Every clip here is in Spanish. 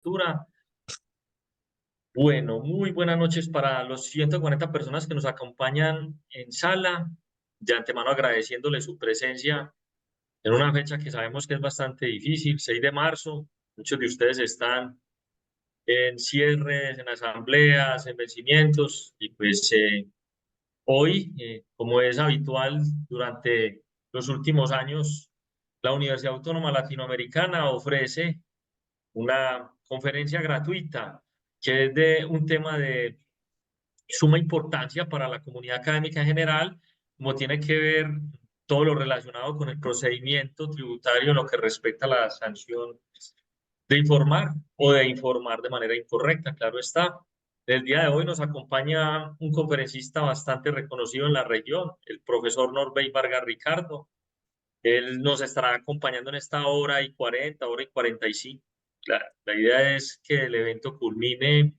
apertura. Bueno, muy buenas noches para los 140 personas que nos acompañan en sala. De antemano agradeciéndole su presencia en una fecha que sabemos que es bastante difícil, 6 de marzo. Muchos de ustedes están en cierres, en asambleas, en vencimientos y pues hoy, como es habitual durante los últimos años, la Universidad Autónoma Latinoamericana ofrece una conferencia gratuita que es de un tema de suma importancia para la comunidad académica en general, como tiene que ver todo lo relacionado con el procedimiento tributario en lo que respecta a la sanción de informar o de informar de manera incorrecta, claro está. El día de hoy nos acompaña un conferencista bastante reconocido en la región, el profesor Norbey Vargas Ricardo. Él nos estará acompañando en esta hora y 40, hora y 45. La idea es que el evento culmine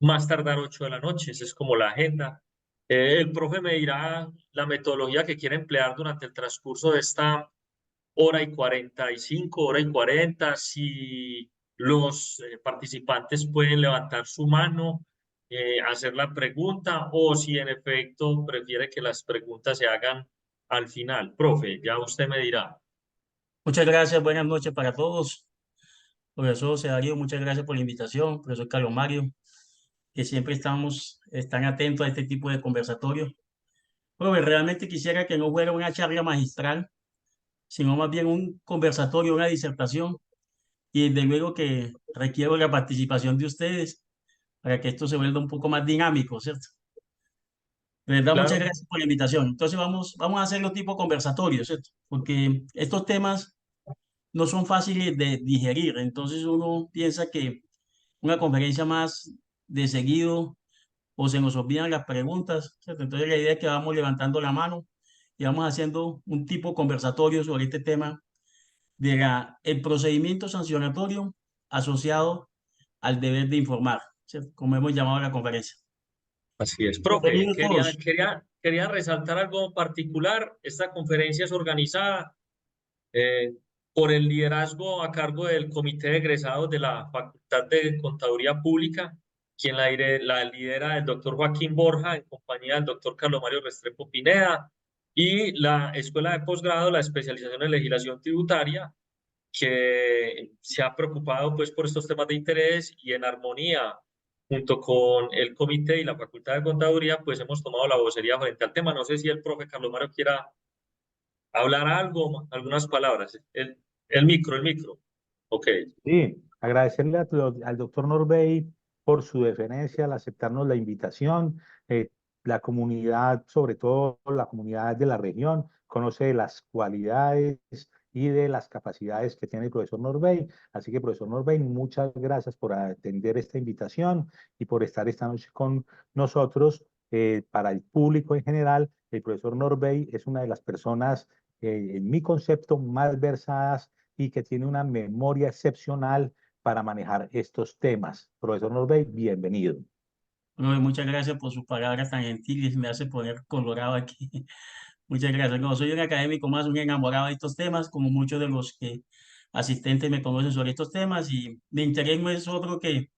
más tardar 8 de la noche, esa es como la agenda. El profe me dirá la metodología que quiere emplear durante el transcurso de esta hora y 45, hora y 40, si los participantes pueden levantar su mano, hacer la pregunta o si en efecto prefiere que las preguntas se hagan al final. Profe, ya usted me dirá. Muchas gracias, buenas noches para todos. Profesor José Darío, muchas gracias por la invitación. Profesor Carlos Mario, que siempre están atentos a este tipo de conversatorios. Profe, realmente quisiera que no fuera una charla magistral, sino más bien un conversatorio, una disertación, y desde luego que requiero la participación de ustedes para que esto se vuelva un poco más dinámico, ¿cierto? De verdad, muchas Claro, gracias por la invitación. Entonces vamos a hacerlo tipo conversatorio, ¿cierto? Porque estos temas no son fáciles de digerir, entonces uno piensa que una conferencia más de seguido o se nos olvidan las preguntas, ¿cierto? Entonces la idea es que vamos levantando la mano y vamos haciendo un tipo conversatorio sobre este tema de el procedimiento sancionatorio asociado al deber de informar, ¿cierto? Como hemos llamado la conferencia. así es. Profe, Bienvenidos todos. quería resaltar algo particular. Esta conferencia es organizada eh, por el liderazgo a cargo del Comité de Egresados de la Facultad de Contaduría Pública, quien la lidera el doctor Joaquín Borja, en compañía del doctor Carlos Mario Restrepo Pineda, y la Escuela de Posgrado, la especialización en legislación tributaria, que se ha preocupado pues por estos temas de interés y en armonía junto con el comité y la Facultad de Contaduría, pues hemos tomado la vocería frente al tema. No sé si el profe Carlos Mario quiera hablar algo, algunas palabras. El micro. Ok. Sí, agradecerle al doctor Norbey por su deferencia al aceptarnos la invitación. La comunidad, sobre todo la comunidad de la región, conoce de las cualidades y de las capacidades que tiene el profesor Norbey. Así que, profesor Norbey, muchas gracias por atender esta invitación y por estar esta noche con nosotros. Para el público en general, el profesor Norbey es una de las personas, en mi concepto, más versadas y que tiene una memoria excepcional para manejar estos temas. Profesor Norbey, bienvenido. Bueno, muchas gracias por sus palabras tan gentiles, me hace poner colorado aquí. Muchas gracias. Como soy un académico más, un enamorado de estos temas, como muchos de los que asistentes me conocen sobre estos temas, y mi interés no es otro que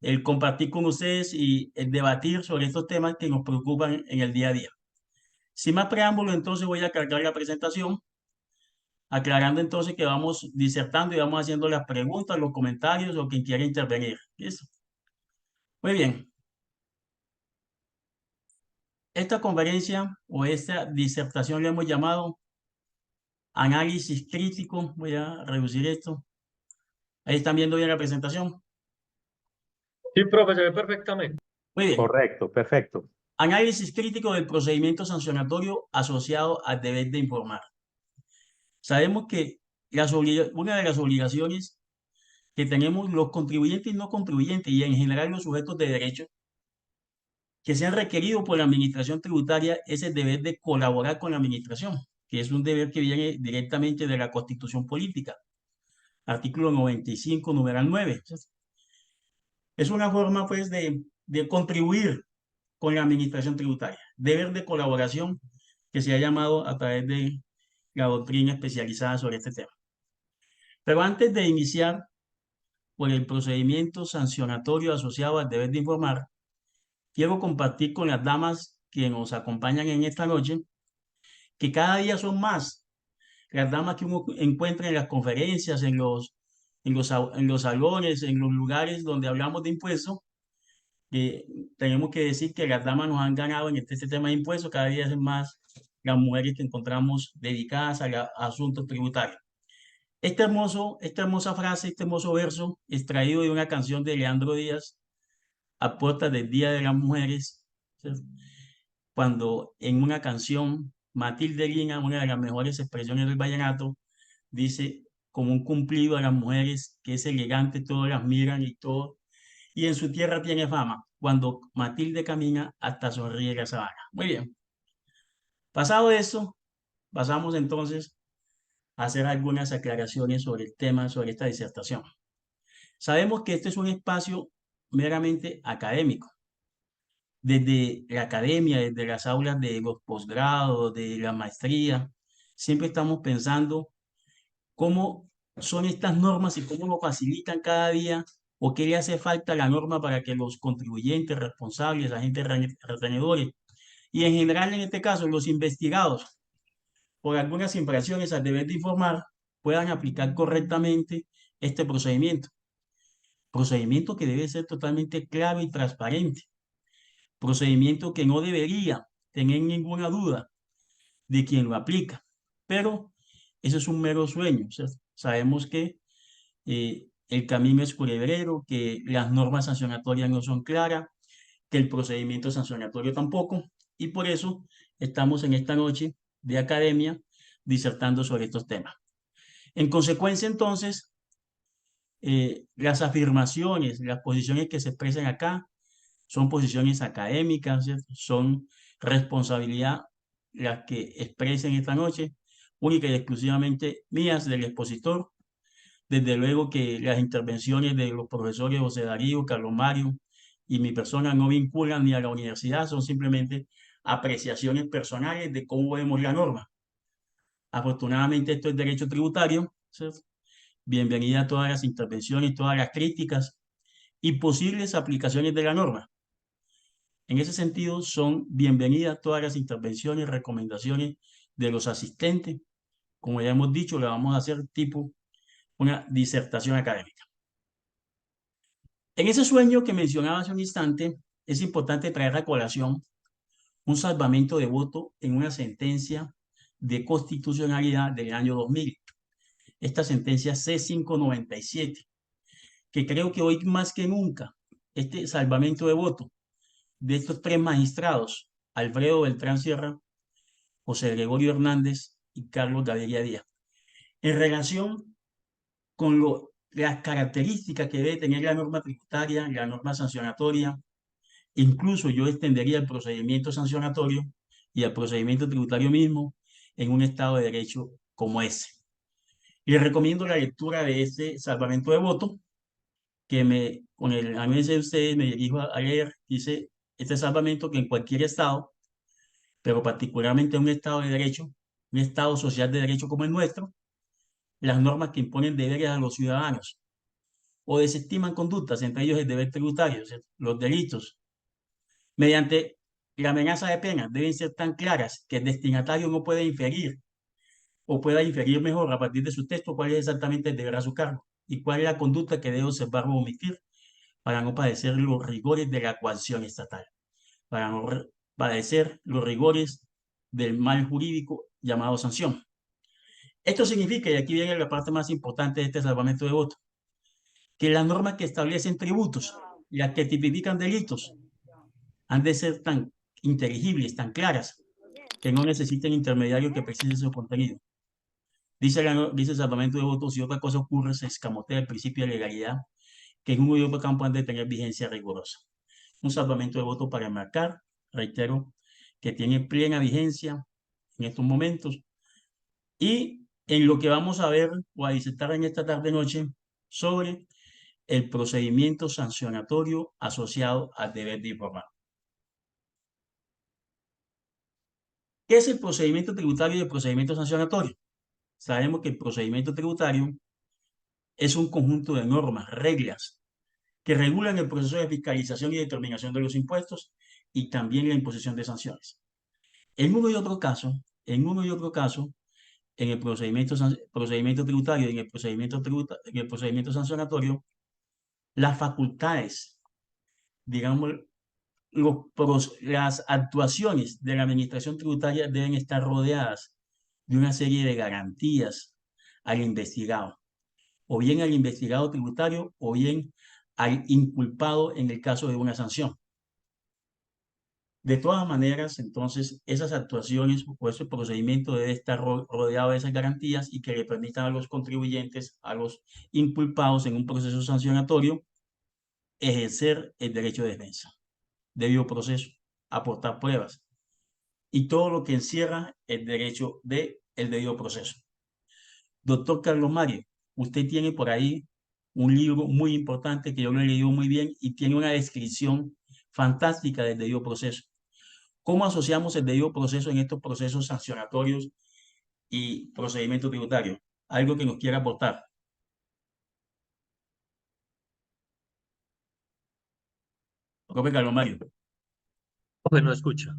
el compartir con ustedes y el debatir sobre estos temas que nos preocupan en el día a día. Sin más preámbulo, entonces voy a cargar la presentación, aclarando entonces que vamos disertando y vamos haciendo las preguntas, los comentarios o quien quiera intervenir. ¿Listo? Muy bien. Esta conferencia o esta disertación le hemos llamado análisis crítico. Voy a reducir esto. Ahí están viendo bien la presentación. Sí, profe, se ve perfectamente. Muy bien. Correcto, perfecto. Análisis crítico del procedimiento sancionatorio asociado al deber de informar. Sabemos que una de las obligaciones que tenemos los contribuyentes y no contribuyentes y en general los sujetos de derecho que sean requeridos por la administración tributaria es el deber de colaborar con la administración, que es un deber que viene directamente de la Constitución Política, artículo 95, numeral 9. Es una forma, pues, de contribuir con la administración tributaria, deber de colaboración que se ha llamado a través de la doctrina especializada sobre este tema. Pero antes de iniciar por el procedimiento sancionatorio asociado al deber de informar, quiero compartir con las damas que nos acompañan en esta noche, que cada día son más las damas que uno encuentra en las conferencias, en los salones, en los lugares donde hablamos de impuestos. Tenemos que decir que las damas nos han ganado en este tema de impuestos, cada día son más las mujeres que encontramos dedicadas a asuntos tributarios. Esta hermosa frase, este hermoso verso, extraído de una canción de Leandro Díaz, a puertas del Día de las Mujeres, ¿cierto? Cuando en una canción, Matilde Lina, una de las mejores expresiones del vallenato, dice como un cumplido a las mujeres, que es elegante, todas las miran y todo, y en su tierra tiene fama, cuando Matilde camina, hasta sonríe la sabana. Muy bien. Pasado eso, pasamos entonces a hacer algunas aclaraciones sobre el tema, sobre esta disertación. Sabemos que este es un espacio meramente académico. Desde la academia, desde las aulas de los posgrados, de la maestría, siempre estamos pensando cómo son estas normas y cómo lo facilitan cada día o qué le hace falta a la norma para que los contribuyentes responsables, agentes retenedores y en general en este caso los investigados por algunas infracciones al deber de informar puedan aplicar correctamente este procedimiento. Procedimiento que debe ser totalmente claro y transparente. Procedimiento que no debería tener ninguna duda de quien lo aplica. Pero eso es un mero sueño. O sea, sabemos que el camino es culebrero, que las normas sancionatorias no son claras, que el procedimiento sancionatorio tampoco, y por eso estamos en esta noche de academia disertando sobre estos temas. En consecuencia, entonces, las afirmaciones, las posiciones que se expresan acá son posiciones académicas, ¿cierto? Son responsabilidad las que expresen esta noche, única y exclusivamente mías del expositor. Desde luego que las intervenciones de los profesores José Darío, Carlos Mario y mi persona no vinculan ni a la universidad, son simplemente apreciaciones personales de cómo vemos la norma. Afortunadamente esto es derecho tributario, ¿cierto? Bienvenida a todas las intervenciones, todas las críticas y posibles aplicaciones de la norma. En ese sentido, son bienvenidas todas las intervenciones, recomendaciones de los asistentes. Como ya hemos dicho, le vamos a hacer tipo una disertación académica. En ese sueño que mencionaba hace un instante, es importante traer a colación un salvamento de voto en una sentencia de constitucionalidad del año 2000. Esta sentencia C597, que creo que hoy más que nunca, este salvamento de voto de estos tres magistrados, Alfredo Beltrán Sierra, José Gregorio Hernández y Carlos Gaviria Díaz, en relación con las características que debe tener la norma tributaria, la norma sancionatoria. Incluso yo extendería el procedimiento sancionatorio y el procedimiento tributario mismo en un Estado de Derecho como ese. Les recomiendo la lectura de este salvamento de voto, que con el análisis de ustedes me dirijo a leer. Dice, este salvamento que en cualquier Estado, pero particularmente en un Estado de Derecho, un Estado social de derecho como el nuestro, las normas que imponen deberes a los ciudadanos o desestiman conductas, entre ellos el deber tributario, ¿cierto? Los delitos, mediante la amenaza de pena, deben ser tan claras que el destinatario no puede inferir o pueda inferir mejor a partir de su texto cuál es exactamente el deber a su cargo y cuál es la conducta que debe observar o omitir para no padecer los rigores de la coacción estatal, para no padecer los rigores del mal jurídico llamado sanción. Esto significa, y aquí viene la parte más importante de este salvamento de voto, que las normas que establecen tributos y las que tipifican delitos han de ser tan inteligibles, tan claras, que no necesiten intermediarios que precisen su contenido. Dice el salvamento de votos, si otra cosa ocurre, se escamotea el principio de legalidad, que en uno y otro campo han de tener vigencia rigurosa. Un salvamento de votos para enmarcar, reitero, que tiene plena vigencia en estos momentos. Y en lo que vamos a ver o a disertar en esta tarde-noche sobre el procedimiento sancionatorio asociado al deber de informar. ¿Qué es el procedimiento tributario y el procedimiento sancionatorio? Sabemos que el procedimiento tributario es un conjunto de normas, reglas, que regulan el proceso de fiscalización y determinación de los impuestos y también la imposición de sanciones. En uno y otro caso, en el procedimiento tributario y en el procedimiento sancionatorio, las facultades, digamos, las actuaciones de la administración tributaria deben estar rodeadas de una serie de garantías al investigado, o bien al investigado tributario, o bien al inculpado en el caso de una sanción. De todas maneras, entonces, esas actuaciones o ese procedimiento debe estar rodeado de esas garantías y que le permitan a los contribuyentes, a los inculpados en un proceso sancionatorio, ejercer el derecho de defensa, debido proceso, aportar pruebas y todo lo que encierra el derecho del debido proceso. Doctor Carlos Mario, usted tiene por ahí un libro muy importante que yo lo he leído muy bien y tiene una descripción fantástica del debido proceso. ¿Cómo asociamos el debido proceso en estos procesos sancionatorios y procedimientos tributarios? Algo que nos quiera aportar. Profe Carlos Mario. Bueno, escucha.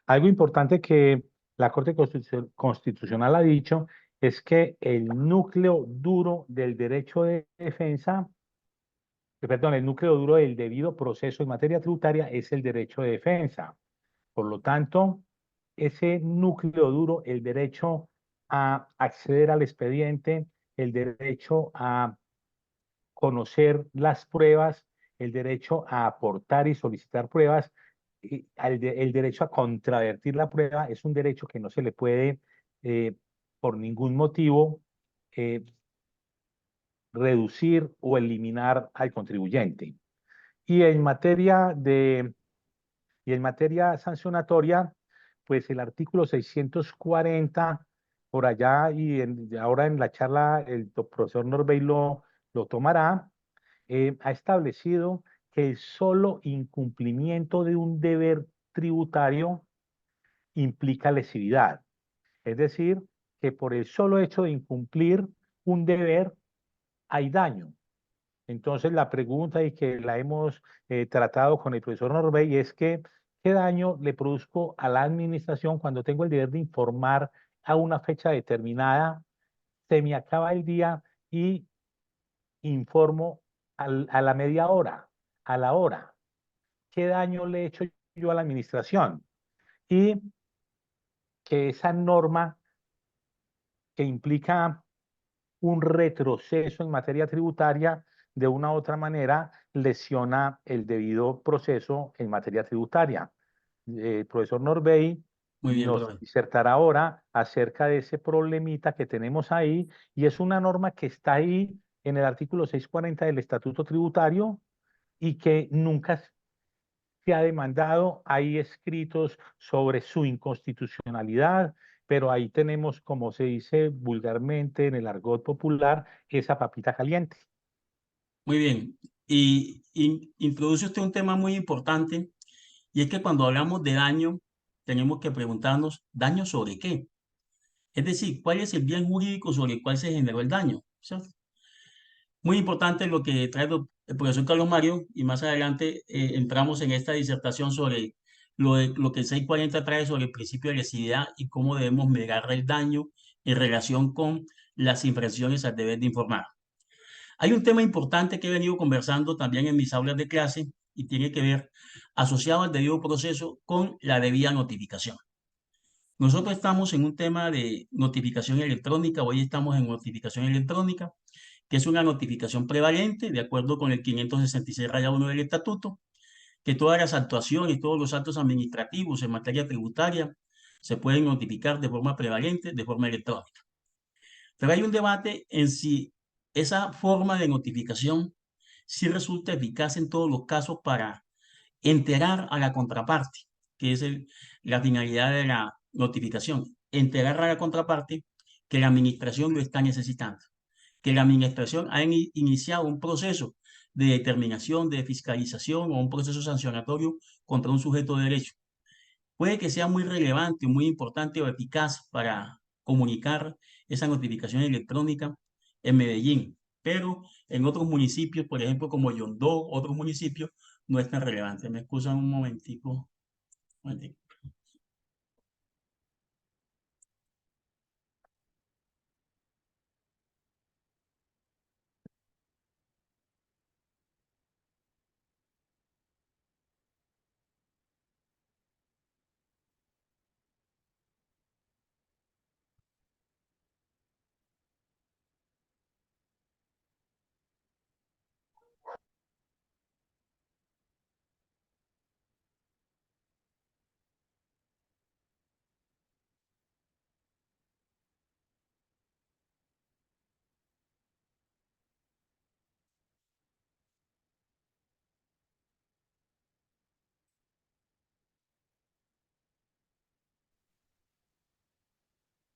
Algo importante que la Corte Constitucional ha dicho es que el núcleo duro del derecho de defensa, perdón, el núcleo duro del debido proceso en materia tributaria es el derecho de defensa. Por lo tanto, ese núcleo duro, el derecho a acceder al expediente, el derecho a conocer las pruebas, el derecho a aportar y solicitar pruebas, y el derecho a contravertir la prueba es un derecho que no se le puede, por ningún motivo, eh, reducir o eliminar al contribuyente. Y en materia sancionatoria, pues el artículo 640, por allá, y ahora en la charla el profesor Norbey lo tomará, ha establecido que el solo incumplimiento de un deber tributario implica lesividad. Es decir, que por el solo hecho de incumplir un deber hay daño. Entonces, la pregunta y que la hemos tratado con el profesor Norbey es que, ¿qué daño le produzco a la administración cuando tengo el deber de informar a una fecha determinada? Se me acaba el día y informo a la media hora, a la hora. ¿Qué daño le he hecho yo a la administración? Y que esa norma que implica un retroceso en materia tributaria, de una u otra manera lesiona el debido proceso en materia tributaria. El profesor Norbey Muy bien, nos profe. disertará ahora acerca de ese problemita que tenemos ahí, y es una norma que está ahí en el artículo 640 del Estatuto Tributario y que nunca se ha demandado. Hay escritos sobre su inconstitucionalidad, pero ahí tenemos, como se dice vulgarmente en el argot popular, esa papita caliente. Muy bien. Y introduce usted un tema muy importante, y es que cuando hablamos de daño, tenemos que preguntarnos, ¿daño sobre qué? Es decir, ¿cuál es el bien jurídico sobre el cual se generó el daño? ¿Cierto? Muy importante lo que trae el profesor Carlos Mario, y más adelante entramos en esta disertación sobre lo que el 640 trae sobre el principio de lesividad y cómo debemos medir el daño en relación con las infracciones al deber de informar. Hay un tema importante que he venido conversando también en mis aulas de clase y tiene que ver asociado al debido proceso con la debida notificación. Nosotros estamos en un tema de notificación electrónica, hoy estamos en notificación electrónica, que es una notificación prevalente, de acuerdo con el 566-1 del Estatuto, que todas las actuaciones, todos los actos administrativos en materia tributaria se pueden notificar de forma prevalente, de forma electrónica. Pero hay un debate en si esa forma de notificación sí resulta eficaz en todos los casos para enterar a la contraparte, que es la finalidad de la notificación, enterar a la contraparte que la administración lo está necesitando, que la administración ha iniciado un proceso de determinación, de fiscalización o un proceso sancionatorio contra un sujeto de derecho. Puede que sea muy relevante, muy importante o eficaz para comunicar esa notificación electrónica en Medellín, pero en otros municipios, por ejemplo, como Yondó, otros municipios, no es tan relevante. Me excusan un momentico. Un momentico.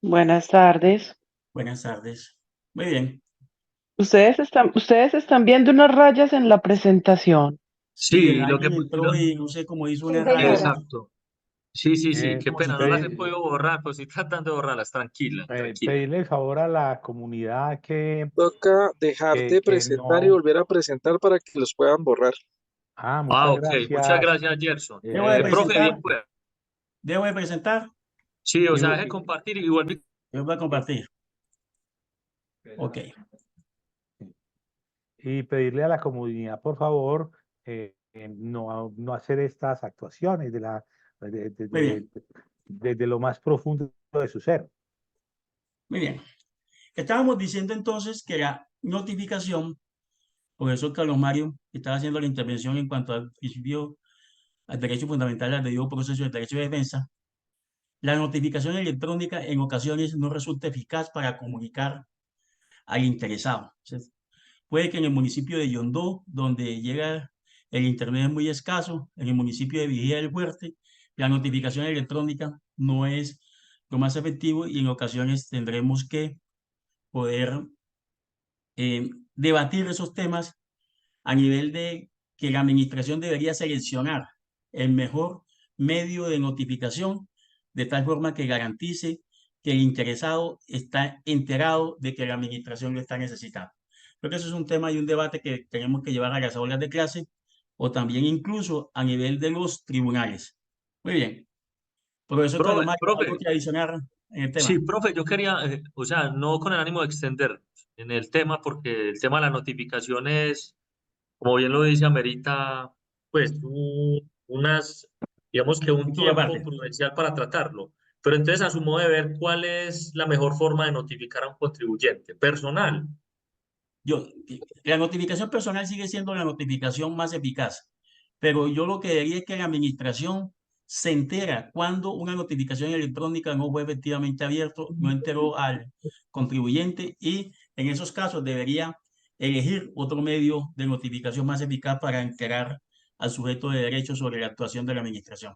Buenas tardes. Buenas tardes. Muy bien. Ustedes están viendo unas rayas en la presentación. Sí, Sí, alguien entró y no sé cómo hizo una raya. exacto. Sí, sí, sí, qué Como si pena, no las he Pe- podido borrar, pues estoy tratando de borrarlas, tranquila, tranquila. pedirle el favor a la comunidad Toca dejar de que presentar y no. volver a presentar para que los puedan borrar. Ah, Ah, muchas ok, muchas gracias. gracias, Gerson. Debo de Profe, presentar. bien, pues. Debo de presentar. Sí, o Y, sea, deje compartir y vuelve. Yo voy a compartir. Ok. y pedirle a la comunidad, por favor, no hacer estas actuaciones Muy bien. desde lo más profundo de su ser. Muy bien. Estábamos diciendo entonces que la notificación, profesor Carlos Mario estaba haciendo la intervención en cuanto al principio, al derecho fundamental, al debido proceso del derecho de defensa. La notificación electrónica en ocasiones no resulta eficaz para comunicar al interesado. Entonces, puede que en el municipio de Yondó, donde llega el internet es muy escaso, en el municipio de Vigía del Fuerte, la notificación electrónica no es lo más efectivo y en ocasiones tendremos que poder debatir esos temas a nivel de que la administración debería seleccionar el mejor medio de notificación de tal forma que garantice que el interesado está enterado de que la administración lo está necesitando. Creo que eso es un tema y un debate que tenemos que llevar a las aulas de clase o también incluso a nivel de los tribunales. Muy bien. Profesor Carlos Profe, Mario, ¿algo profe, que adicionar en el sí, tema? profe, yo quería, o sea, no con el ánimo de extender en el tema, porque el tema de la notificación es, como bien lo dice, amerita, pues, unas, digamos que un Punto de tiempo parte. prudencial para tratarlo. Pero entonces, a su modo de ver, ¿cuál es la mejor forma de notificar a un contribuyente? Personal. La notificación personal sigue siendo la notificación más eficaz, pero yo lo que diría es que la administración se entera cuando una notificación electrónica no fue efectivamente abierto, no enteró al contribuyente y en esos casos debería elegir otro medio de notificación más eficaz para enterar al sujeto de derecho sobre la actuación de la administración.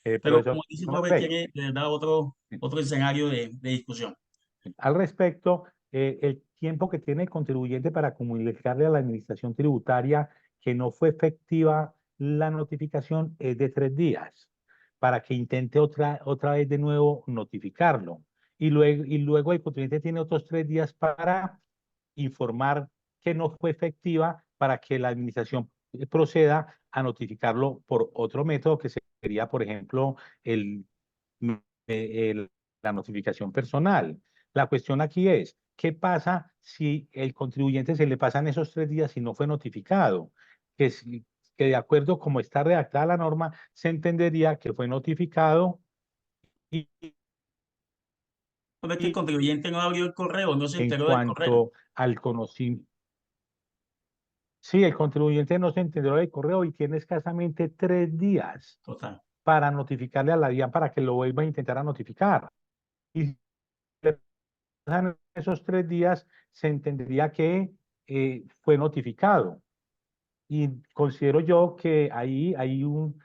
Pero Profesor como dice el profe, Norbey, tiene de verdad otro escenario de discusión. al respecto, el tiempo que tiene el contribuyente para comunicarle a la administración tributaria que no fue efectiva la notificación es de 3 días, para que intente otra vez de nuevo notificarlo. Y luego el contribuyente tiene otros 3 días para informar que no fue efectiva para que la administración proceda a notificarlo por otro método que sería, por ejemplo, la notificación personal. La cuestión aquí es, ¿qué pasa si el contribuyente se le pasan esos 3 días y no fue notificado? Que de acuerdo como está redactada la norma, se entendería que fue notificado y Porque el contribuyente no abrió el correo, no se en enteró del correo. cuanto al conocimiento. Sí, el contribuyente no se entendió del correo y tiene escasamente 3 días Total. para notificarle a la DIAN para que lo vuelva a intentar a notificar. Y si le pasan esos 3 días, se entendería que fue notificado. Y considero yo que ahí hay un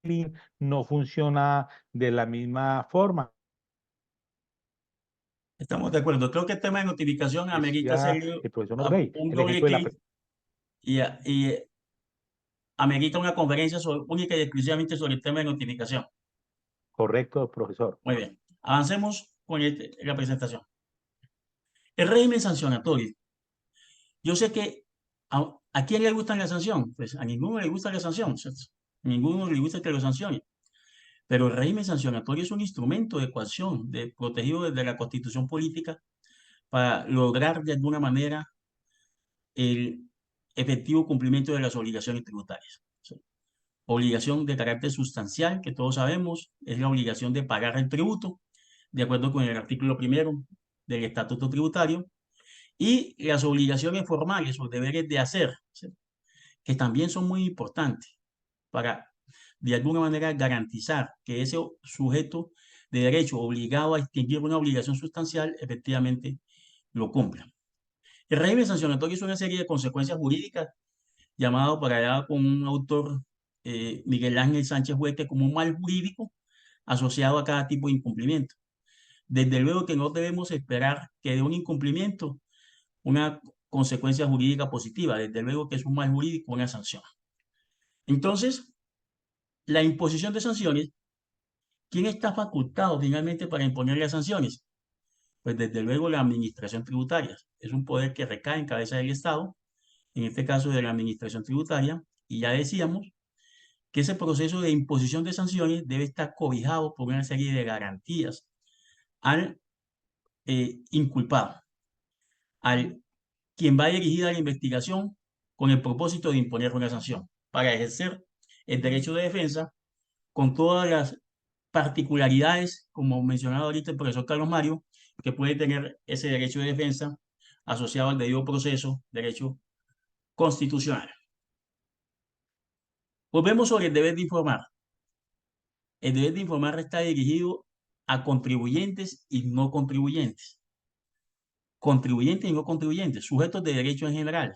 link no funciona de la misma forma. Estamos de acuerdo. Creo que el tema de notificación amerita Decía hacerle el profesor Norbey, un el doble ejemplo de la. clic y amerita una conferencia única y exclusivamente sobre el tema de notificación. Correcto, profesor. Muy bien. Avancemos con la presentación. El régimen sancionatorio. Yo sé que ¿a quién le gusta la sanción? Pues a ninguno le gusta la sanción, ¿cierto? A ninguno le gusta que lo sancione. Pero el régimen sancionatorio es un instrumento de coacción, protegido desde la Constitución política para lograr de alguna manera el efectivo cumplimiento de las obligaciones tributarias. ¿Sí? Obligación de carácter sustancial, que todos sabemos, es la obligación de pagar el tributo, de acuerdo con el artículo 1 del Estatuto Tributario, y las obligaciones formales o deberes de hacer, ¿sí? Que también son muy importantes para, de alguna manera, garantizar que ese sujeto de derecho obligado a extinguir una obligación sustancial efectivamente lo cumpla. El régimen sancionatorio es una serie de consecuencias jurídicas llamado por allá con un autor, Miguel Ángel Sánchez Huete, como un mal jurídico asociado a cada tipo de incumplimiento. Desde luego que no debemos esperar que de un incumplimiento una consecuencia jurídica positiva. Desde luego que es un mal jurídico, una sanción. Entonces, la imposición de sanciones, ¿quién está facultado finalmente para imponer las sanciones? Pues desde luego la administración tributaria. Es un poder que recae en cabeza del Estado, en este caso de la administración tributaria, y ya decíamos que ese proceso de imposición de sanciones debe estar cobijado por una serie de garantías al inculpado, al quien va dirigida a la investigación con el propósito de imponer una sanción, para ejercer el derecho de defensa con todas las particularidades, como mencionaba ahorita el profesor Carlos Mario, que puede tener ese derecho de defensa asociado al debido proceso, derecho constitucional. Volvemos sobre el deber de informar. El deber de informar está dirigido a contribuyentes y no contribuyentes. Contribuyentes y no contribuyentes, sujetos de derecho en general,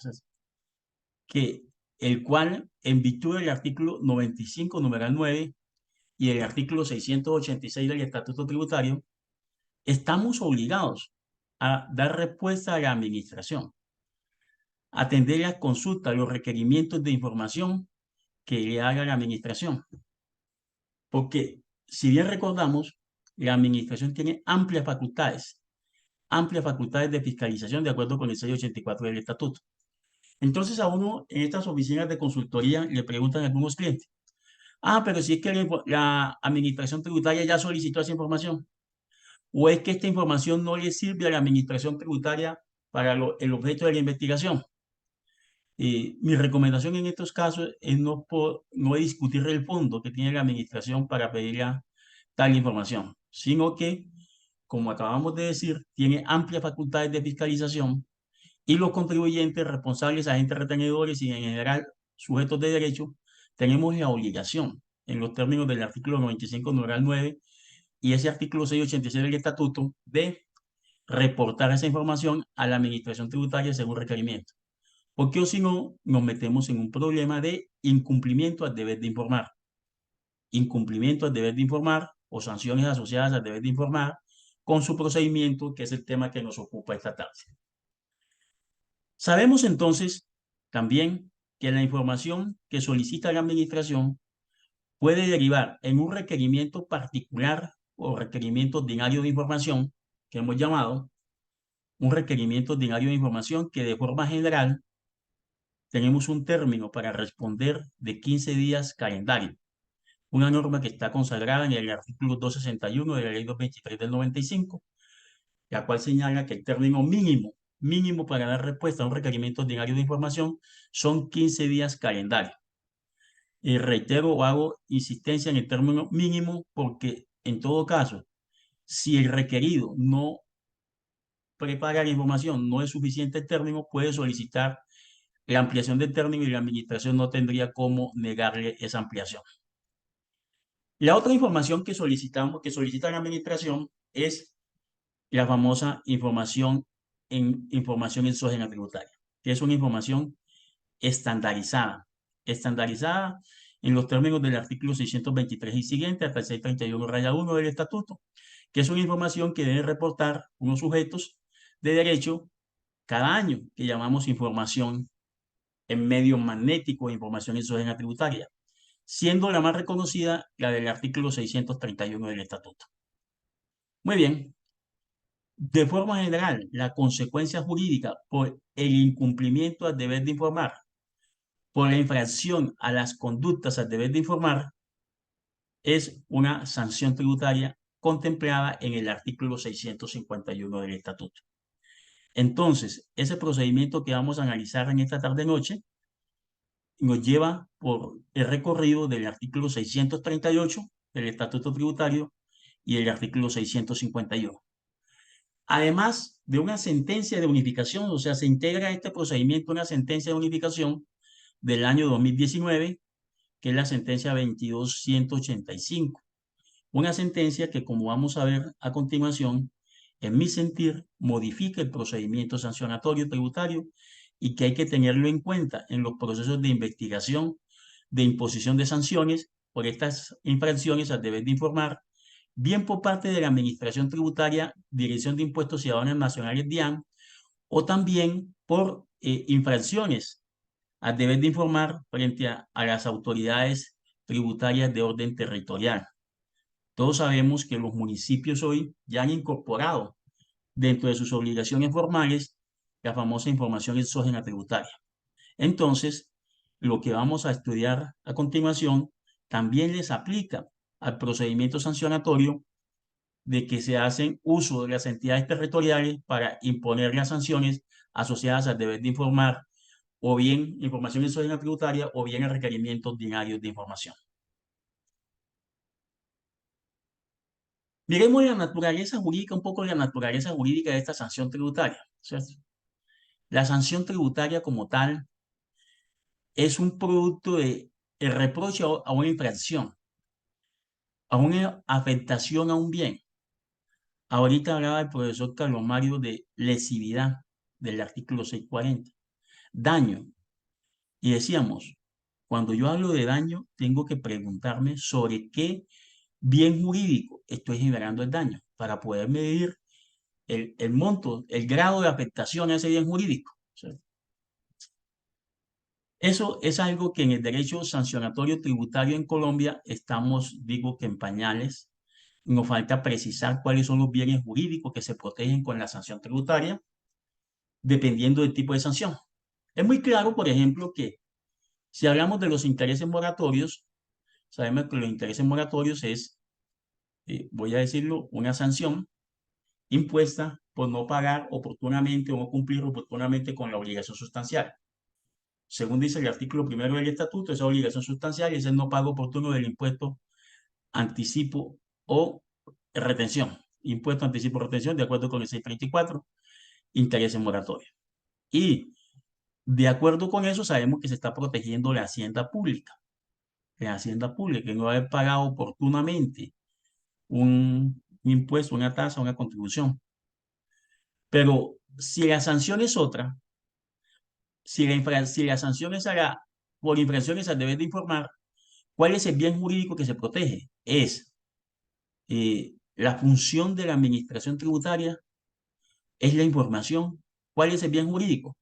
que el cual, en virtud del artículo 95, numeral 9, y el artículo 686 del Estatuto Tributario, estamos obligados a dar respuesta a la administración, atender las consultas, los requerimientos de información que le haga la administración. Porque, si bien recordamos, la administración tiene amplias facultades de fiscalización de acuerdo con el 684 del Estatuto. Entonces a uno en estas oficinas de consultoría le preguntan a algunos clientes, pero si es que la administración tributaria ya solicitó esa información, o es que esta información no le sirve a la administración tributaria para el objeto de la investigación. Mi recomendación en estos casos es no discutir el fondo que tiene la administración para pedir tal información, sino que, como acabamos de decir, tiene amplias facultades de fiscalización y los contribuyentes, responsables, agentes retenedores y en general sujetos de derecho, tenemos la obligación, en los términos del artículo 95, numeral 9 y ese artículo 686 del Estatuto, de reportar esa información a la administración tributaria según requerimiento. Porque o si no, nos metemos en un problema de incumplimiento al deber de informar. Incumplimiento al deber de informar o sanciones asociadas al deber de informar con su procedimiento, que es el tema que nos ocupa esta tarde. Sabemos entonces también que la información que solicita la administración puede derivar en un requerimiento particular o requerimiento ordinario de información, que hemos llamado un requerimiento ordinario de información, que de forma general tenemos un término para responder de 15 días calendario. Una norma que está consagrada en el artículo 261 de la ley 223 del 95, la cual señala que el término mínimo para dar respuesta a un requerimiento ordinario de información son 15 días calendario. Y reitero o hago insistencia en el término mínimo porque, en todo caso, si el requerido no prepara la información, no es suficiente el término, puede solicitar la ampliación del término y la administración no tendría cómo negarle esa ampliación. La otra información que solicita la administración es la famosa información exógena tributaria, que es una información estandarizada en los términos del artículo 623 y siguiente hasta el 631-1 del Estatuto, que es una información que deben reportar unos sujetos de derecho cada año, que llamamos información en medio magnético de información exógena tributaria, siendo la más reconocida la del artículo 631 del Estatuto. Muy bien. De forma general, la consecuencia jurídica por el incumplimiento al deber de informar, por la infracción a las conductas al deber de informar, es una sanción tributaria contemplada en el artículo 651 del Estatuto. Entonces, ese procedimiento que vamos a analizar en esta tarde-noche nos lleva por el recorrido del artículo 638 del Estatuto Tributario y el artículo 651. Además de una sentencia de unificación, o sea, se integra a este procedimiento una sentencia de unificación del año 2019, que es la sentencia 22185. Una sentencia que, como vamos a ver a continuación, en mi sentir, modifica el procedimiento sancionatorio tributario y que hay que tenerlo en cuenta en los procesos de investigación de imposición de sanciones por estas infracciones al deber de informar, bien por parte de la Administración Tributaria, Dirección de Impuestos y Aduanas Nacionales, DIAN, o también por infracciones al deber de informar frente a las autoridades tributarias de orden territorial. Todos sabemos que los municipios hoy ya han incorporado dentro de sus obligaciones formales la famosa información exógena tributaria. Entonces, lo que vamos a estudiar a continuación también les aplica al procedimiento sancionatorio de que se hacen uso de las entidades territoriales para imponer las sanciones asociadas al deber de informar, o bien información exógena tributaria, o bien el requerimientos diarios de información. Miremos la naturaleza jurídica, un poco la naturaleza jurídica de esta sanción tributaria, ¿cierto? La sanción tributaria como tal es un producto de el reproche a una infracción, a una afectación a un bien. Ahorita hablaba el profesor Carlos Mario de lesividad del artículo 640, daño. Y decíamos, cuando yo hablo de daño, tengo que preguntarme sobre qué bien jurídico estoy generando el daño para poder medir el monto, el grado de afectación a ese bien jurídico. ¿Cierto? Eso es algo que en el derecho sancionatorio tributario en Colombia estamos, digo que en pañales. Nos falta precisar cuáles son los bienes jurídicos que se protegen con la sanción tributaria, dependiendo del tipo de sanción. Es muy claro, por ejemplo, que si hablamos de los intereses moratorios, sabemos que los intereses moratorios es, voy a decirlo, una sanción impuesta por no pagar oportunamente o no cumplir oportunamente con la obligación sustancial. Según dice el artículo 1 del Estatuto, esa obligación sustancial es el no pago oportuno del impuesto, anticipo o retención. Impuesto, anticipo, retención, de acuerdo con el 634, intereses moratorios. Y de acuerdo con eso, sabemos que se está protegiendo la hacienda pública. La hacienda pública, que no va a haber pagado oportunamente un impuesto, una tasa, una contribución. Pero si la sanción es otra, si la sanción es por infracciones al deber de informar, ¿cuál es el bien jurídico que se protege? Es la función de la administración tributaria, es la información. ¿Cuál es el bien jurídico?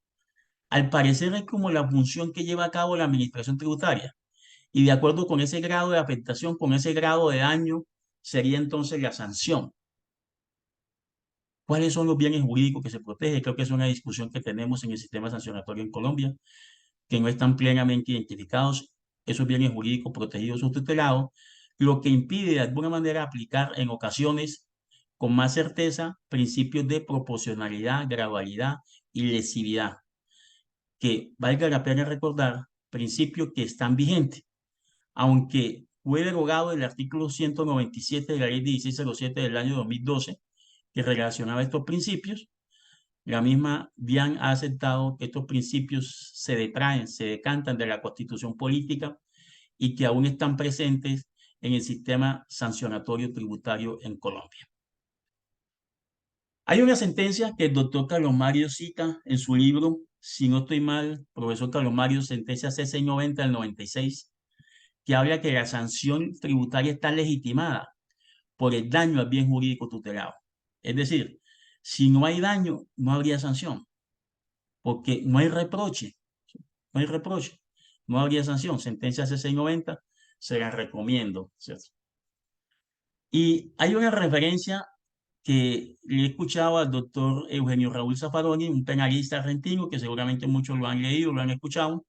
Al parecer es como la función que lleva a cabo la administración tributaria. Y de acuerdo con ese grado de afectación, con ese grado de daño, sería entonces la sanción. ¿Cuáles son los bienes jurídicos que se protegen? Creo que es una discusión que tenemos en el sistema sancionatorio en Colombia, que no están plenamente identificados esos bienes jurídicos protegidos o tutelados, lo que impide de alguna manera aplicar en ocasiones con más certeza principios de proporcionalidad, gradualidad y lesividad, que valga la pena recordar, principios que están vigentes, aunque fue derogado el artículo 197 de la ley 1607 del año 2012, que relacionaba estos principios. La misma DIAN ha aceptado que estos principios se detraen, se decantan de la Constitución política y que aún están presentes en el sistema sancionatorio tributario en Colombia. Hay una sentencia que el doctor Carlos Mario cita en su libro, si no estoy mal, profesor Carlos Mario, sentencia C690 del 96, que habla que la sanción tributaria está legitimada por el daño al bien jurídico tutelado. Es decir, si no hay daño, no habría sanción, porque no hay reproche, no habría sanción. Sentencia C690, se la recomiendo, ¿cierto? Y hay una referencia que le he escuchado al doctor Eugenio Raúl Zaffaroni, un penalista argentino que seguramente muchos lo han leído, lo han escuchado.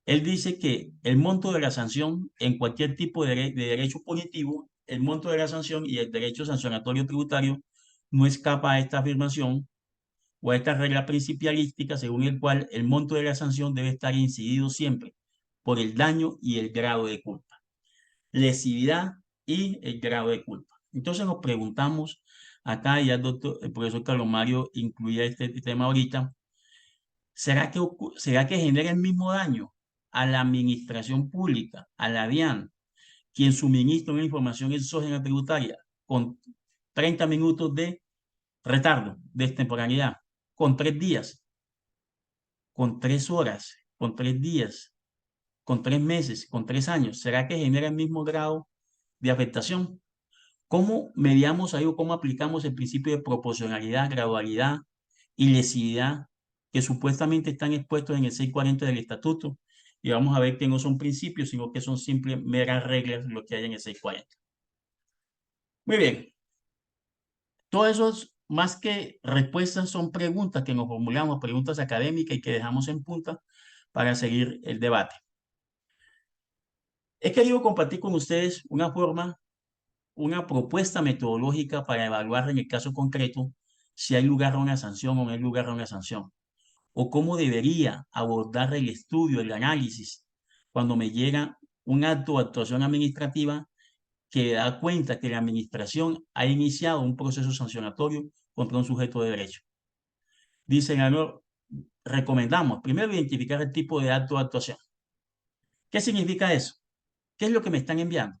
Él dice que el monto de la sanción en cualquier tipo de derecho punitivo, el monto de la sanción y el derecho sancionatorio tributario no escapa a esta afirmación o a esta regla principialística según el cual el monto de la sanción debe estar incidido siempre por el daño y el grado de culpa, lesividad y el grado de culpa. Entonces nos preguntamos acá, ya el profesor Carlos Mario incluía este tema ahorita, ¿será que genera el mismo daño a la administración pública, a la DIAN, quien suministra una información exógena tributaria con 30 minutos de retardo, de extemporaneidad, con 3 días, con 3 horas, con 3 días, con 3 meses, con 3 años? ¿Será que genera el mismo grado de afectación? ¿Cómo mediamos ahí o cómo aplicamos el principio de proporcionalidad, gradualidad y lesividad que supuestamente están expuestos en el 640 del estatuto? Y vamos a ver que no son principios, sino que son simples meras reglas lo que hay en el 640. Muy bien. Todos esos, más que respuestas, son preguntas que nos formulamos, preguntas académicas y que dejamos en punta para seguir el debate. He querido compartir con ustedes una propuesta metodológica para evaluar en el caso concreto si hay lugar a una sanción o no hay lugar a una sanción, o cómo debería abordar el estudio, el análisis, cuando me llega un acto o actuación administrativa que da cuenta que la administración ha iniciado un proceso sancionatorio contra un sujeto de derecho. Dicen, recomendamos primero identificar el tipo de acto o actuación. ¿Qué significa eso? ¿Qué es lo que me están enviando?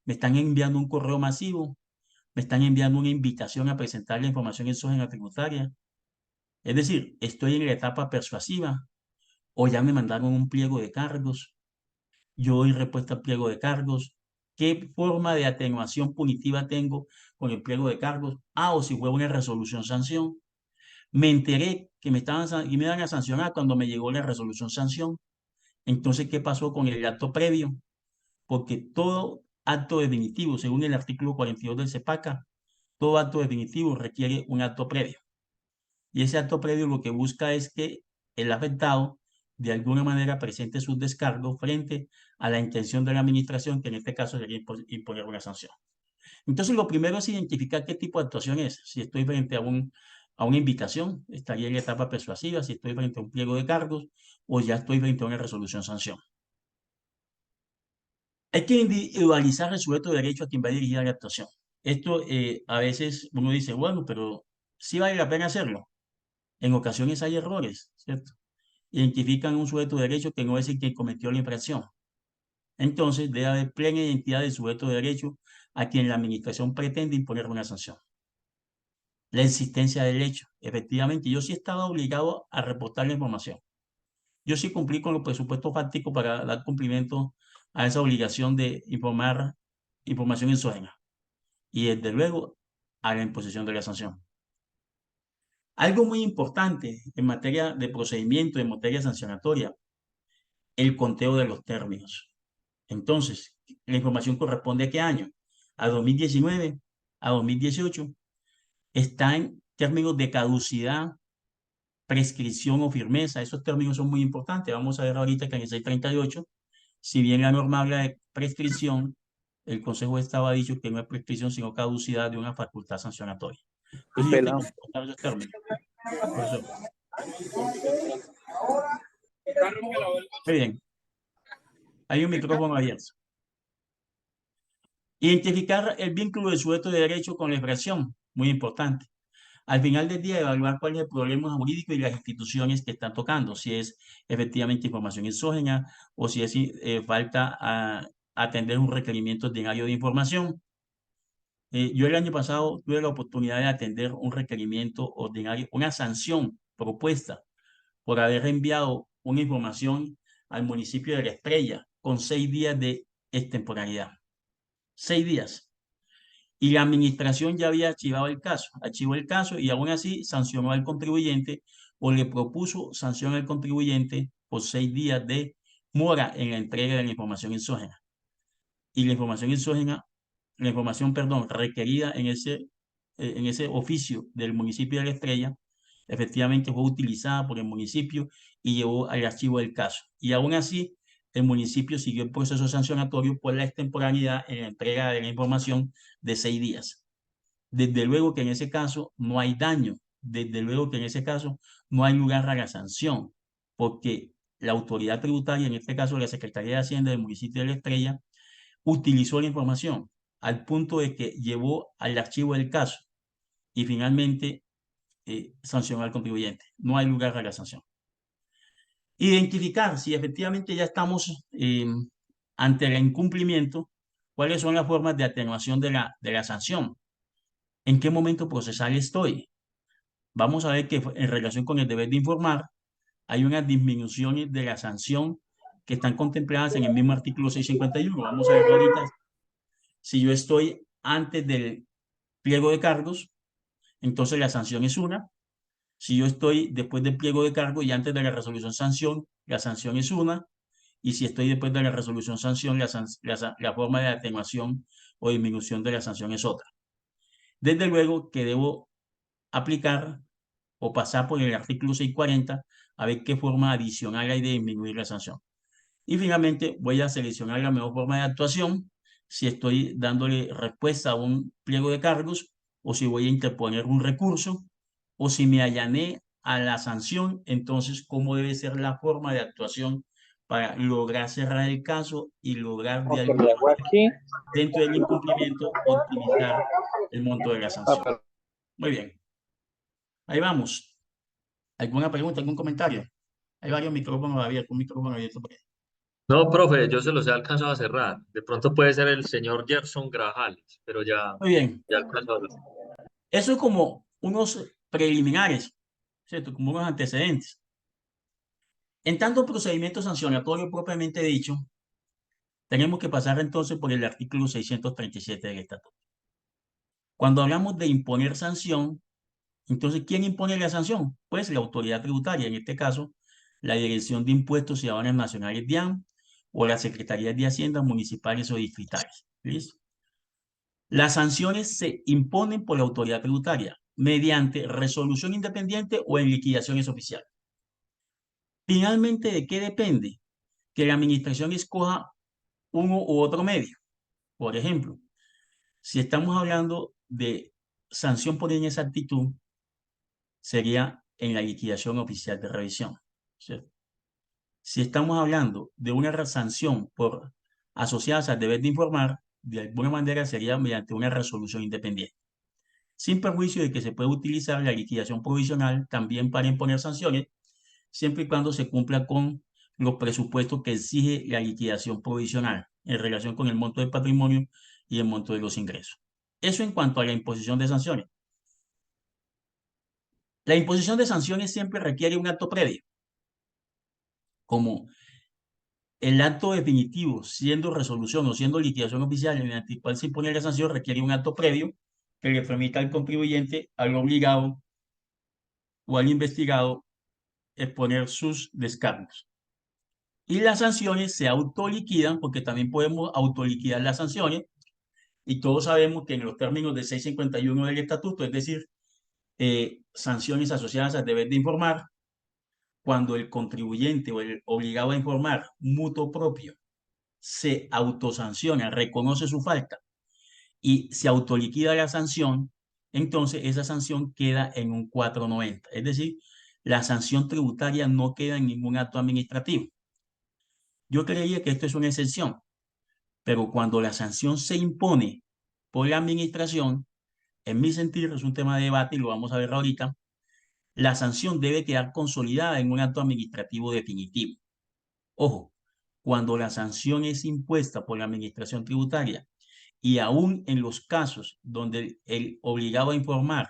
Me están enviando un correo masivo, me están enviando una invitación a presentar la información exógena tributaria. Es decir, estoy en la etapa persuasiva o ya me mandaron un pliego de cargos. Yo doy respuesta al pliego de cargos. ¿Qué forma de atenuación punitiva tengo con el pliego de cargos? O si fue una resolución sanción. Me enteré que me iban a sancionar cuando me llegó la resolución sanción. Entonces, ¿qué pasó con el acto previo? Porque todo acto definitivo, según el artículo 42 del CEPACA, todo acto definitivo requiere un acto previo. Y ese acto previo lo que busca es que el afectado de alguna manera presente sus descargos frente a la intención de la administración, que en este caso sería imponer una sanción. Entonces, lo primero es identificar qué tipo de actuación es. Si estoy frente a una invitación, estaría en la etapa persuasiva. Si estoy frente a un pliego de cargos o ya estoy frente a una resolución sanción. Hay que individualizar el sujeto de derecho a quien va a dirigir la actuación. Esto a veces uno dice, bueno, pero sí vale la pena hacerlo. En ocasiones hay errores, ¿cierto? Identifican un sujeto de derecho que no es el que cometió la infracción. Entonces, debe haber plena identidad del sujeto de derecho a quien la administración pretende imponer una sanción. La existencia del hecho. Efectivamente, yo sí estaba obligado a reportar la información. Yo sí cumplí con los presupuestos fácticos para dar cumplimiento a esa obligación de informar información exógena. Y desde luego a la imposición de la sanción. Algo muy importante en materia de procedimiento, en materia sancionatoria, el conteo de los términos. Entonces, la información corresponde a qué año? A 2019, a 2018. Está en términos de caducidad, prescripción o firmeza. Esos términos son muy importantes. Vamos a ver ahorita que en el 638, si bien la norma habla de prescripción, el Consejo de Estado ha dicho que no es prescripción, sino caducidad de una facultad sancionatoria. Entonces, yo tengo que importar esos términos. Muy bien. Hay un micrófono abierto. Identificar el vínculo del sujeto de derecho con la infracción, muy importante. Al final del día, evaluar cuál es el problema jurídico y las instituciones que están tocando, si es efectivamente información exógena o si es falta a atender un requerimiento ordinario de información. Yo el año pasado tuve la oportunidad de atender un requerimiento ordinario, una sanción propuesta por haber enviado una información al municipio de La Estrella con 6 días de extemporaneidad. 6 días. Y la administración ya había archivó el caso y aún así sancionó al contribuyente o le propuso sanción al contribuyente por 6 días de mora en la entrega de la información exógena. Y la información exógena, requerida en ese en ese oficio del municipio de La Estrella, efectivamente fue utilizada por el municipio y llevó al archivo del caso. Y aún así, el municipio siguió el proceso sancionatorio por la extemporaneidad en la entrega de la información de 6 días. Desde luego que en ese caso no hay daño, desde luego que en ese caso no hay lugar a la sanción, porque la autoridad tributaria, en este caso la Secretaría de Hacienda del municipio de La Estrella, utilizó la información al punto de que llevó al archivo del caso y finalmente sancionó al contribuyente. No hay lugar a la sanción. Identificar si efectivamente ya estamos ante el incumplimiento, cuáles son las formas de atenuación de la sanción. ¿En qué momento procesal estoy? Vamos a ver que en relación con el deber de informar, hay unas disminuciones de la sanción que están contempladas en el mismo artículo 651. Vamos a ver ahorita. Si yo estoy antes del pliego de cargos, entonces la sanción es una. Si yo estoy después del pliego de cargos y antes de la resolución sanción, la sanción es una. Y si estoy después de la resolución sanción, la forma de atenuación o disminución de la sanción es otra. Desde luego que debo aplicar o pasar por el artículo 640 a ver qué forma adicional hay de disminuir la sanción. Y finalmente voy a seleccionar la mejor forma de actuación, si estoy dándole respuesta a un pliego de cargos o si voy a interponer un recurso o si me allané a la sanción, entonces cómo debe ser la forma de actuación para lograr cerrar el caso y lograr de alguna manera, dentro del incumplimiento, optimizar el monto de la sanción. Muy bien. Ahí vamos. ¿Alguna pregunta, algún comentario? Hay varios micrófonos abiertos, un micrófono abierto por ahí. No, profe, yo se los he alcanzado a cerrar. De pronto puede ser el señor Gerson Grajales, pero Muy bien. ya alcanzó a cerrar. Eso es como unos preliminares, ¿cierto? Como unos antecedentes. En tanto procedimiento sancionatorio propiamente dicho, tenemos que pasar entonces por el artículo 637 del Estatuto. Cuando hablamos de imponer sanción, entonces, ¿quién impone la sanción? Pues la autoridad tributaria, en este caso, la Dirección de Impuestos y Aduanas Nacionales DIAN o las Secretarías de Hacienda municipales o distritales. ¿Listo? Las sanciones se imponen por la autoridad tributaria mediante resolución independiente o en liquidaciones oficiales. Finalmente, ¿de qué depende? Que la administración escoja uno u otro medio. Por ejemplo, si estamos hablando de sanción por inexactitud, sería en la liquidación oficial de revisión, ¿cierto? Si estamos hablando de una sanción por asociadas al deber de informar, de alguna manera sería mediante una resolución independiente, sin perjuicio de que se puede utilizar la liquidación provisional también para imponer sanciones, siempre y cuando se cumpla con los presupuestos que exige la liquidación provisional en relación con el monto del patrimonio y el monto de los ingresos. Eso en cuanto a la imposición de sanciones. La imposición de sanciones siempre requiere un acto previo, como el acto definitivo, siendo resolución o siendo liquidación oficial mediante el cual se impone la sanción, requiere un acto previo que le permita al contribuyente, al obligado o al investigado exponer sus descargos. Y las sanciones se autoliquidan, porque también podemos autoliquidar las sanciones, y todos sabemos que en los términos de 651 del Estatuto, es decir, sanciones asociadas al deber de informar, cuando el contribuyente o el obligado a informar mutuo propio se autosanciona, reconoce su falta y se autoliquida la sanción, entonces esa sanción queda en un 490. Es decir, la sanción tributaria no queda en ningún acto administrativo. Yo creía que esto es una excepción, pero cuando la sanción se impone por la administración, en mi sentir, es un tema de debate y lo vamos a ver ahorita, la sanción debe quedar consolidada en un acto administrativo definitivo. Ojo, cuando la sanción es impuesta por la administración tributaria y aún en los casos donde el obligado a informar,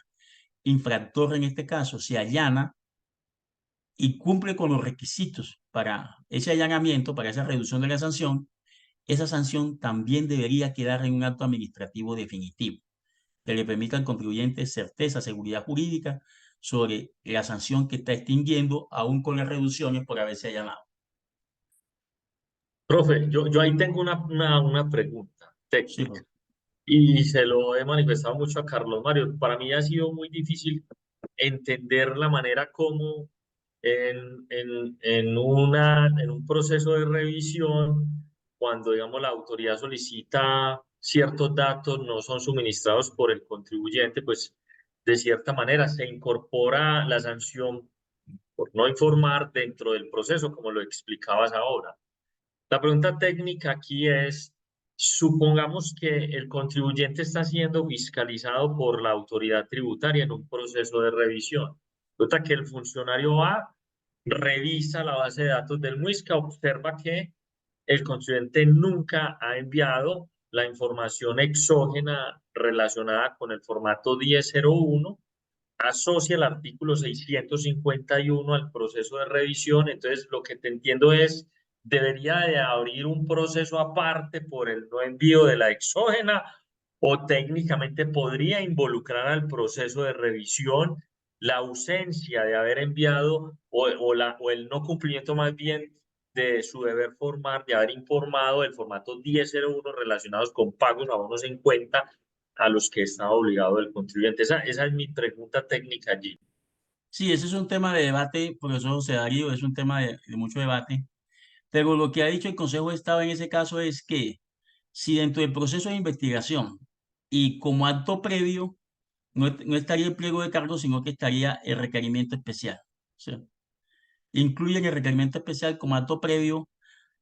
infractor en este caso, se allana y cumple con los requisitos para ese allanamiento, para esa reducción de la sanción, esa sanción también debería quedar en un acto administrativo definitivo, que le permita al contribuyente certeza, seguridad jurídica sobre la sanción que está extinguiendo, aún con las reducciones por haberse allanado. Profe, yo ahí tengo una pregunta Sí, técnica. y se lo he manifestado mucho a Carlos Mario. Para mí ha sido muy difícil entender la manera como en un proceso de revisión, cuando, digamos, la autoridad solicita ciertos datos, no son suministrados por el contribuyente, pues de cierta manera se incorpora la sanción por no informar dentro del proceso, como lo explicabas ahora. La pregunta técnica aquí es, supongamos que el contribuyente está siendo fiscalizado por la autoridad tributaria en un proceso de revisión. Resulta que el funcionario va, revisa la base de datos del MUISCA, observa que el contribuyente nunca ha enviado la información exógena relacionada con el formato 1001, asocia el artículo 651 al proceso de revisión. Entonces, lo que te entiendo es, debería de abrir un proceso aparte por el no envío de la exógena, o técnicamente podría involucrar al proceso de revisión la ausencia de haber enviado o el no cumplimiento más bien de su deber formar, de haber informado del formato 1001 relacionados con pagos, abonos en cuenta a los que está obligado el contribuyente. Esa es mi pregunta técnica allí. Sí, ese es un tema de debate, profesor José Darío, es un tema de mucho debate. Pero lo que ha dicho el Consejo de Estado en ese caso es que si dentro del proceso de investigación y como acto previo, no estaría el pliego de cargos, sino que estaría el requerimiento especial. ¿Sí? Incluyen el requerimiento especial como acto previo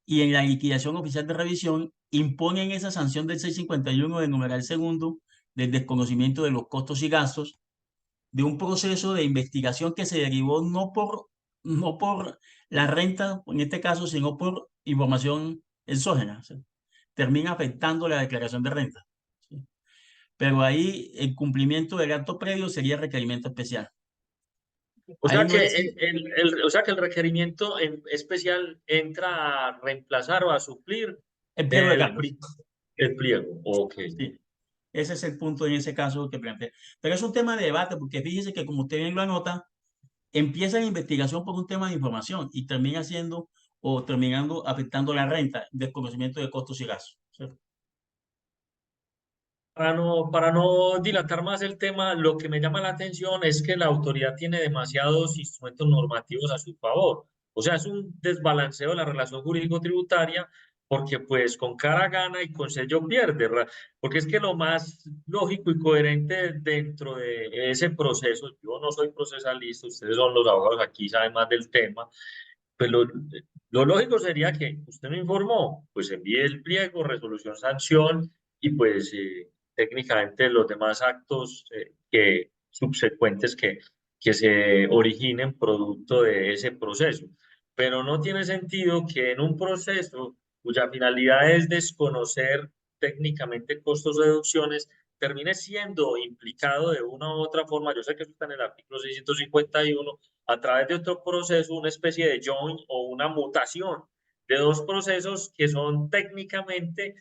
y en la liquidación oficial de revisión imponen esa sanción del 651 del numeral segundo del desconocimiento de los costos y gastos de un proceso de investigación que se derivó no por la renta, en este caso, sino por información exógena. ¿Sí? Termina afectando la declaración de renta. ¿Sí? Pero ahí el cumplimiento del acto previo sería requerimiento especial. O Ahí sea no que es o sea que el requerimiento especial entra a reemplazar o a suplir el pliego de el, cargos. el pliego. Ok. Sí. Ese es el punto en ese caso que plantea. Pero es un tema de debate, porque fíjese que como usted bien lo anota, empieza la investigación por un tema de información y termina siendo o terminando afectando la renta, desconocimiento de costos y gastos. ¿Cierto? Para no dilatar más el tema, lo que me llama la atención es que la autoridad tiene demasiados instrumentos normativos a su favor. O sea, es un desbalanceo de la relación jurídico-tributaria, porque pues con cara gana y con sello pierde, porque es que lo más lógico y coherente dentro de ese proceso, yo no soy procesalista, ustedes son los abogados aquí, saben más del tema, pues lo lógico sería que usted me informó, pues envíe el pliego, resolución, sanción, y pues técnicamente los demás actos subsecuentes que se originen producto de ese proceso. Pero no tiene sentido que en un proceso cuya finalidad es desconocer técnicamente costos o deducciones, termine siendo implicado de una u otra forma. Yo sé que eso está en el artículo 651, a través de otro proceso, una especie de join o una mutación de dos procesos que son técnicamente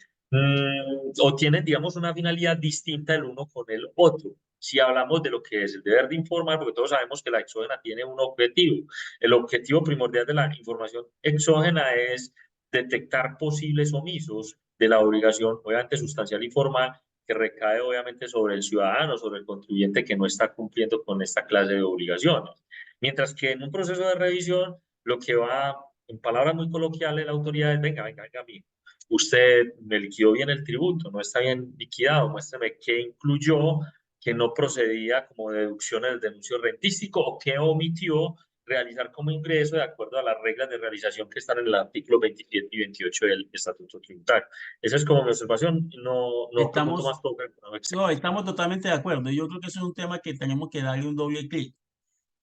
o tienen, digamos, una finalidad distinta el uno con el otro. Si hablamos de lo que es el deber de informar, porque todos sabemos que la exógena tiene un objetivo. El objetivo primordial de la información exógena es detectar posibles omisos de la obligación, obviamente sustancial y formal, que recae obviamente sobre el ciudadano, sobre el contribuyente que no está cumpliendo con esta clase de obligaciones. Mientras que en un proceso de revisión, lo que va, en palabras muy coloquiales, la autoridad es, venga, amigo, usted me liquidó bien el tributo, no está bien liquidado, muéstrame qué incluyó, que no procedía como deducción del denuncio rentístico o qué omitió realizar como ingreso de acuerdo a las reglas de realización que están en el artículo 27 y 28 del Estatuto Tributario. Esa es como mi observación, no pregunto más sobre No, estamos totalmente de acuerdo. Yo creo que ese es un tema que tenemos que darle un doble clic.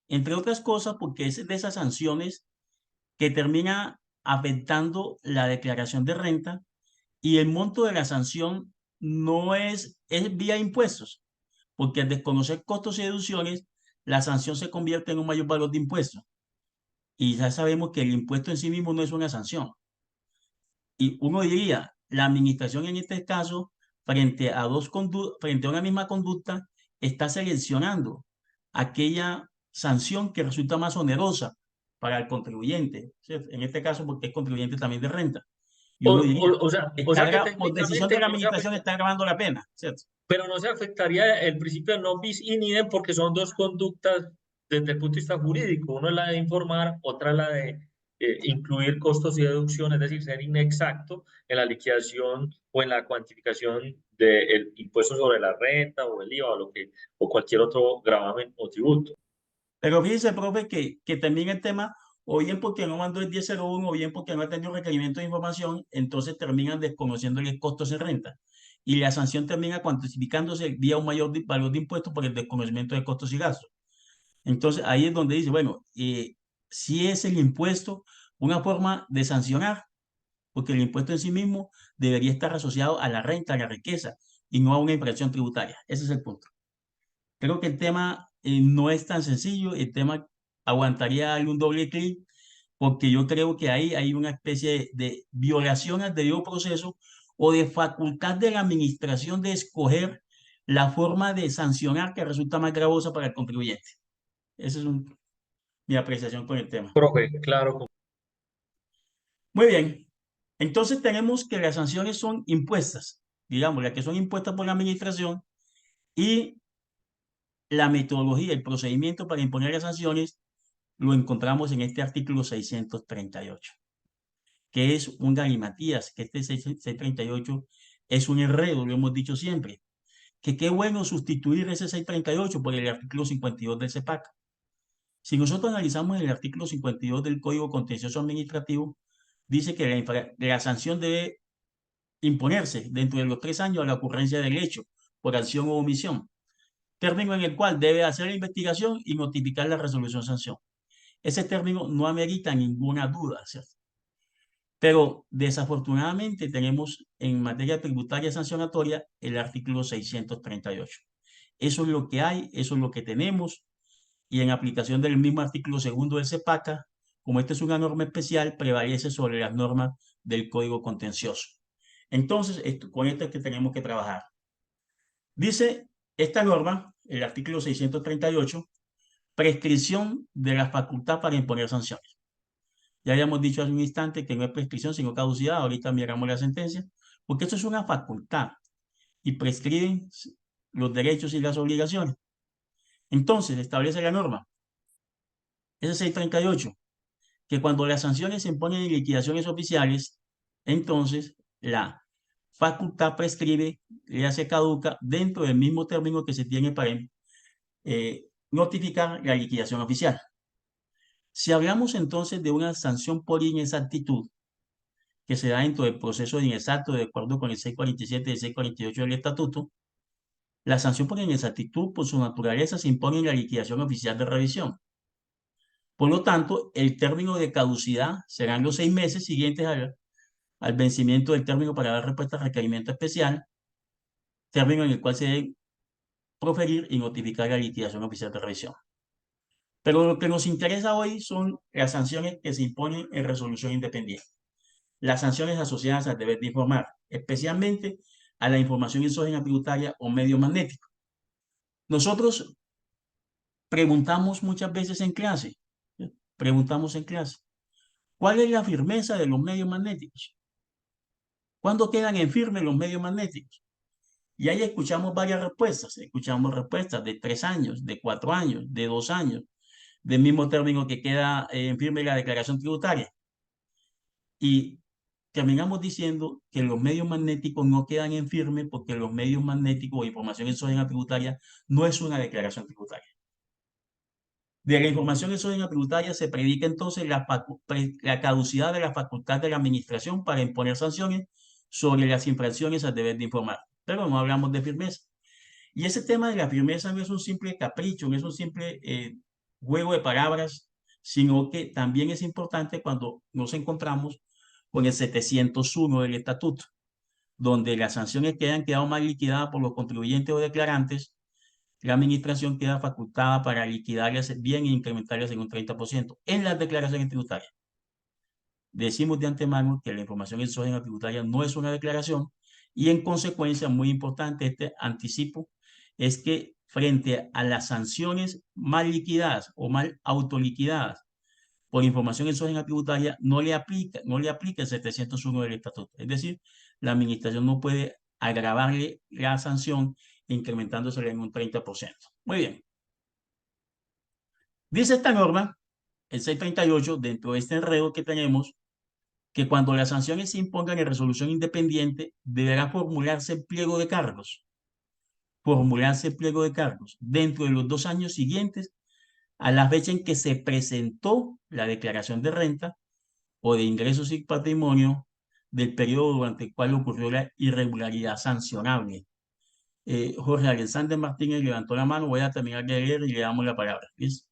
Entre otras cosas, porque es de esas sanciones que termina afectando la declaración de renta y el monto de la sanción no es vía impuestos, porque al desconocer costos y deducciones, la sanción se convierte en un mayor valor de impuestos. Y ya sabemos que el impuesto en sí mismo no es una sanción. Y uno diría, la administración en este caso, frente a una misma conducta, está seleccionando aquella sanción que resulta más onerosa para el contribuyente, ¿cierto? En este caso porque es contribuyente también de renta. Y uno diría, O sea que por decisión de técnicamente la no se administración afecta, está agravando la pena, ¿cierto? pero no se afectaría el principio de no bis in idem porque son dos conductas desde el punto de vista jurídico. Uno es la de informar, otra es la de incluir costos y deducciones, es decir, ser inexacto en la liquidación o en la cuantificación del impuesto sobre la renta o el IVA o cualquier otro gravamen o tributo. Pero fíjese, profe, que también el tema, o bien porque no mandó el 1001, o bien porque no ha tenido requerimiento de información, entonces terminan desconociéndole costos en renta. Y la sanción termina cuantificándose vía un mayor valor de impuestos por el desconocimiento de costos y gastos. Entonces ahí es donde dice, bueno, si es el impuesto una forma de sancionar, porque el impuesto en sí mismo debería estar asociado a la renta, a la riqueza, y no a una infracción tributaria. Ese es el punto. Creo que el tema no es tan sencillo, el tema aguantaría darle un doble clic, porque yo creo que ahí hay una especie de violación al debido proceso o de facultad de la administración de escoger la forma de sancionar que resulta más gravosa para el contribuyente. Esa es mi apreciación con el tema. Profe, claro. Muy bien. Entonces tenemos que las sanciones son impuestas, digamos, las que son impuestas por la administración, y la metodología, el procedimiento para imponer las sanciones lo encontramos en este artículo 638, que es un galimatías, que este 638 es un enredo, lo hemos dicho siempre, que qué bueno sustituir ese 638 por el artículo 52 del CEPAC. Si nosotros analizamos el artículo 52 del Código Contencioso Administrativo, dice que la sanción debe imponerse dentro de los 3 años a la ocurrencia del hecho por acción o omisión, término en el cual debe hacer la investigación y notificar la resolución sanción. Ese término no amerita ninguna duda, ¿cierto? Pero desafortunadamente tenemos en materia tributaria sancionatoria el artículo 638. Eso es lo que hay, eso es lo que tenemos, y en aplicación del mismo artículo segundo del CEPACA, como esta es una norma especial, prevalece sobre las normas del Código Contencioso. Entonces, con esto es que tenemos que trabajar. Dice esta norma, el artículo 638, prescripción de la facultad para imponer sanciones. Ya habíamos dicho hace un instante que no es prescripción, sino caducidad. Ahorita miramos la sentencia, porque esto es una facultad y prescriben los derechos y las obligaciones. Entonces, establece la norma, ese 638, que cuando las sanciones se imponen en liquidaciones oficiales, entonces la facultad prescribe, le hace caduca dentro del mismo término que se tiene para notificar la liquidación oficial. Si hablamos entonces de una sanción por inexactitud que se da dentro del proceso de inexacto de acuerdo con el 647 y el 648 del Estatuto, la sanción por inexactitud por su naturaleza se impone en la liquidación oficial de revisión. Por lo tanto, el término de caducidad serán los 6 meses siguientes al vencimiento del término para dar respuesta al requerimiento especial, término en el cual se debe proferir y notificar la liquidación oficial de revisión. Pero lo que nos interesa hoy son las sanciones que se imponen en resolución independiente. Las sanciones asociadas al deber de informar, especialmente a la información exógena tributaria o medio magnético. Nosotros preguntamos muchas veces en clase, ¿cuál es la firmeza de los medios magnéticos? ¿Cuándo quedan en firme los medios magnéticos? Y ahí escuchamos varias respuestas. Escuchamos respuestas de 3 años, de 4 años, de 2 años, del mismo término que queda en firme la declaración tributaria. Y terminamos diciendo que los medios magnéticos no quedan en firme porque los medios magnéticos o información exógena tributaria no es una declaración tributaria. De la información exógena tributaria se predica entonces la caducidad de la facultad de la administración para imponer sanciones sobre las infracciones al deber de informar. Pero no hablamos de firmeza. Y ese tema de la firmeza no es un simple capricho, no es un simple juego de palabras, sino que también es importante cuando nos encontramos con el 701 del Estatuto, donde las sanciones que hayan quedado mal liquidadas por los contribuyentes o declarantes, la administración queda facultada para liquidarlas bien e incrementarlas en un 30% en las declaraciones tributarias. Decimos de antemano que la información exógena tributaria no es una declaración y en consecuencia, muy importante este anticipo, es que frente a las sanciones mal liquidadas o mal autoliquidadas por información exógena tributaria no le aplica el 701 del estatuto. Es decir, la administración no puede agravarle la sanción incrementándosela en un 30%. Muy bien. Dice esta norma, el 638, dentro de este enredo que tenemos, que cuando las sanciones se impongan en resolución independiente, deberá formularse el pliego de cargos. Formularse el pliego de cargos dentro de los 2 años siguientes a la fecha en que se presentó la declaración de renta o de ingresos y patrimonio del periodo durante el cual ocurrió la irregularidad sancionable. Jorge Alexander Martínez levantó la mano, voy a terminar de leer y le damos la palabra. ¿Ves?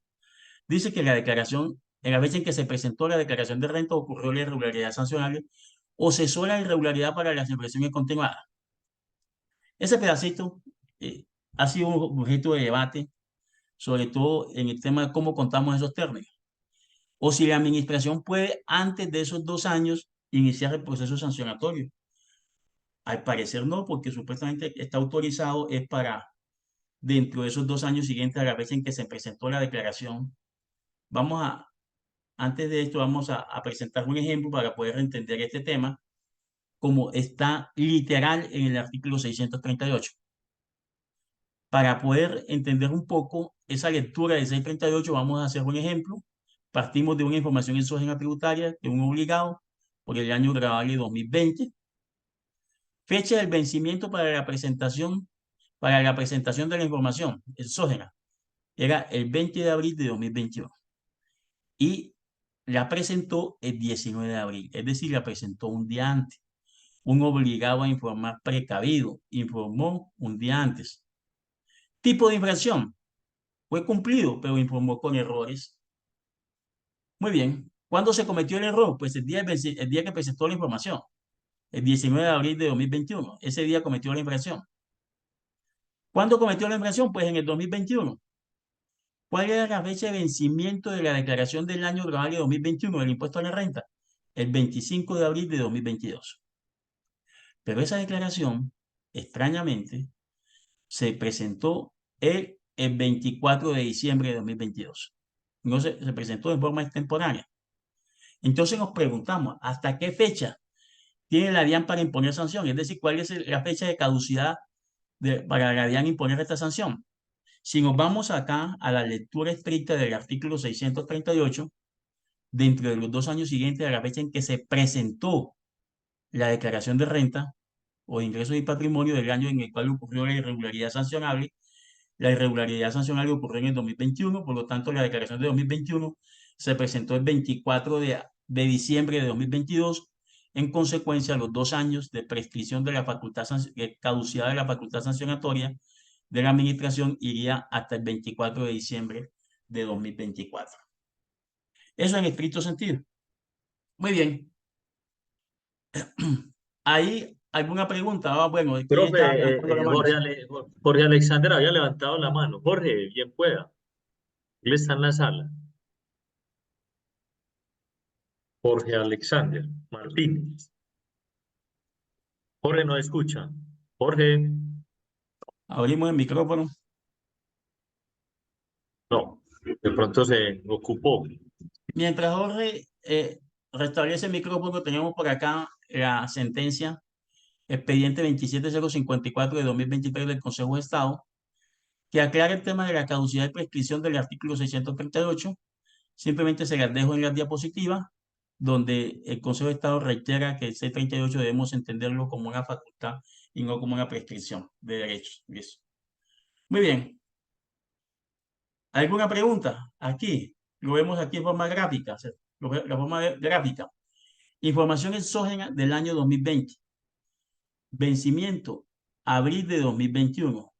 Dice que la declaración, en la fecha en que se presentó la declaración de renta ocurrió la irregularidad sancionable o cesó la irregularidad para las infracciones continuadas. Ese pedacito ha sido un objeto de debate, sobre todo en el tema de cómo contamos esos términos. O si la administración puede, antes de esos 2 años, iniciar el proceso sancionatorio. Al parecer no, porque supuestamente está autorizado es para dentro de esos 2 años siguientes a la fecha en que se presentó la declaración. Antes de esto, vamos a presentar un ejemplo para poder entender este tema, como está literal en el artículo 638. Para poder entender un poco esa lectura del 638, vamos a hacer un ejemplo. Partimos de una información exógena tributaria de un obligado por el año grabable 2020. Fecha del vencimiento para la presentación de la información exógena era el 20 de abril de 2021. Y la presentó el 19 de abril, es decir, la presentó un día antes. Un obligado a informar precavido informó un día antes. Tipo de infracción: fue cumplido, pero informó con errores. Muy bien. ¿Cuándo se cometió el error? Pues el día que presentó la información, el 19 de abril de 2021. Ese día cometió la infracción. ¿Cuándo cometió la infracción? Pues en el 2021. ¿Cuál era la fecha de vencimiento de la declaración del año grabable de 2021 del impuesto a la renta? El 25 de abril de 2022. Pero esa declaración, extrañamente, se presentó el 24 de diciembre de 2022. No se presentó de forma extemporánea. Entonces nos preguntamos, ¿hasta qué fecha tiene la DIAN para imponer sanción? Es decir, ¿cuál es la fecha de caducidad para la DIAN imponer esta sanción? Si nos vamos acá a la lectura estricta del artículo 638, dentro de los 2 años siguientes a la fecha en que se presentó la declaración de renta o de ingresos y patrimonio del año en el cual ocurrió la irregularidad sancionable, la irregularidad sancionable ocurrió en el 2021, por lo tanto la declaración de 2021 se presentó el 24 de diciembre de 2022. En consecuencia, los 2 años de prescripción de la facultad, caducidad de la facultad sancionatoria de la administración iría hasta el 24 de diciembre de 2024. Eso en estricto sentido. Muy bien. ¿Hay alguna pregunta? Bueno, ¿quién Profe, está levantando la mano? Jorge Alexander había levantado la mano. Jorge, bien pueda. Él está en la sala. Jorge Alexander Martínez. Jorge no escucha. Jorge, Abrimos el micrófono. no. De pronto se ocupó. Mientras Jorge restablece el micrófono, tenemos por acá la sentencia expediente 27054 de 2023 del Consejo de Estado, que aclara el tema de la caducidad y prescripción del artículo 638. Simplemente se las dejo en las diapositivas, donde el Consejo de Estado reitera que el 638 debemos entenderlo como una facultad y no como una prescripción de derechos. Eso. Muy bien. ¿Alguna pregunta? Aquí, lo vemos aquí en forma gráfica, la forma gráfica. Información exógena del año 2020. Vencimiento, abril de 2021.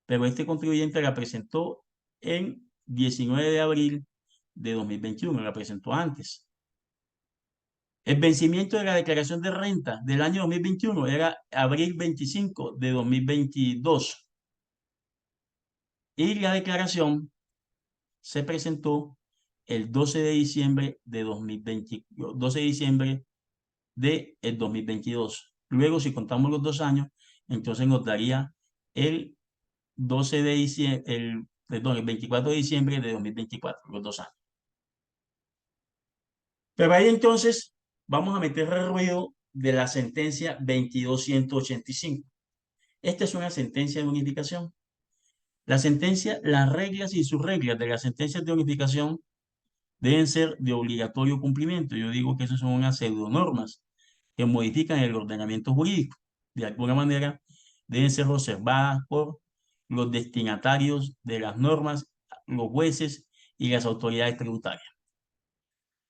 Pero este contribuyente la presentó en 19 de abril de 2021, la presentó antes. El vencimiento de la declaración de renta del año 2021 era abril 25 de 2022. Y la declaración se presentó el 12 de diciembre de 2022. Luego, si contamos los 2 años, entonces nos daría el 24 de diciembre de 2024, los 2 años. Pero ahí entonces vamos a meter el ruido de la sentencia 22.185. Esta es una sentencia de unificación. La sentencia, las reglas y subreglas de las sentencias de unificación deben ser de obligatorio cumplimiento. Yo digo que esas son unas pseudonormas que modifican el ordenamiento jurídico. De alguna manera, deben ser observadas por los destinatarios de las normas, los jueces y las autoridades tributarias.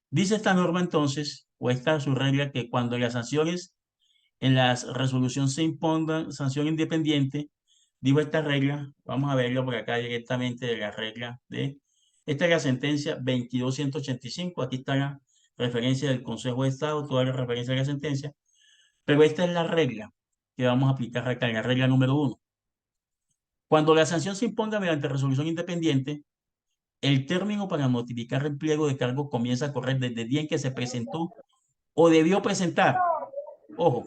Dice esta norma entonces, o esta subregla, que cuando las sanciones en la resolución se impongan sanción independiente, digo esta regla, vamos a verlo por acá directamente de la regla de, esta es la sentencia 22.185, aquí está la referencia del Consejo de Estado, toda la referencia de la sentencia, pero esta es la regla que vamos a aplicar acá, la regla número 1. Cuando la sanción se imponga mediante resolución independiente, el término para notificar el pliego de cargo comienza a correr desde el día en que se presentó o debió presentar. Ojo,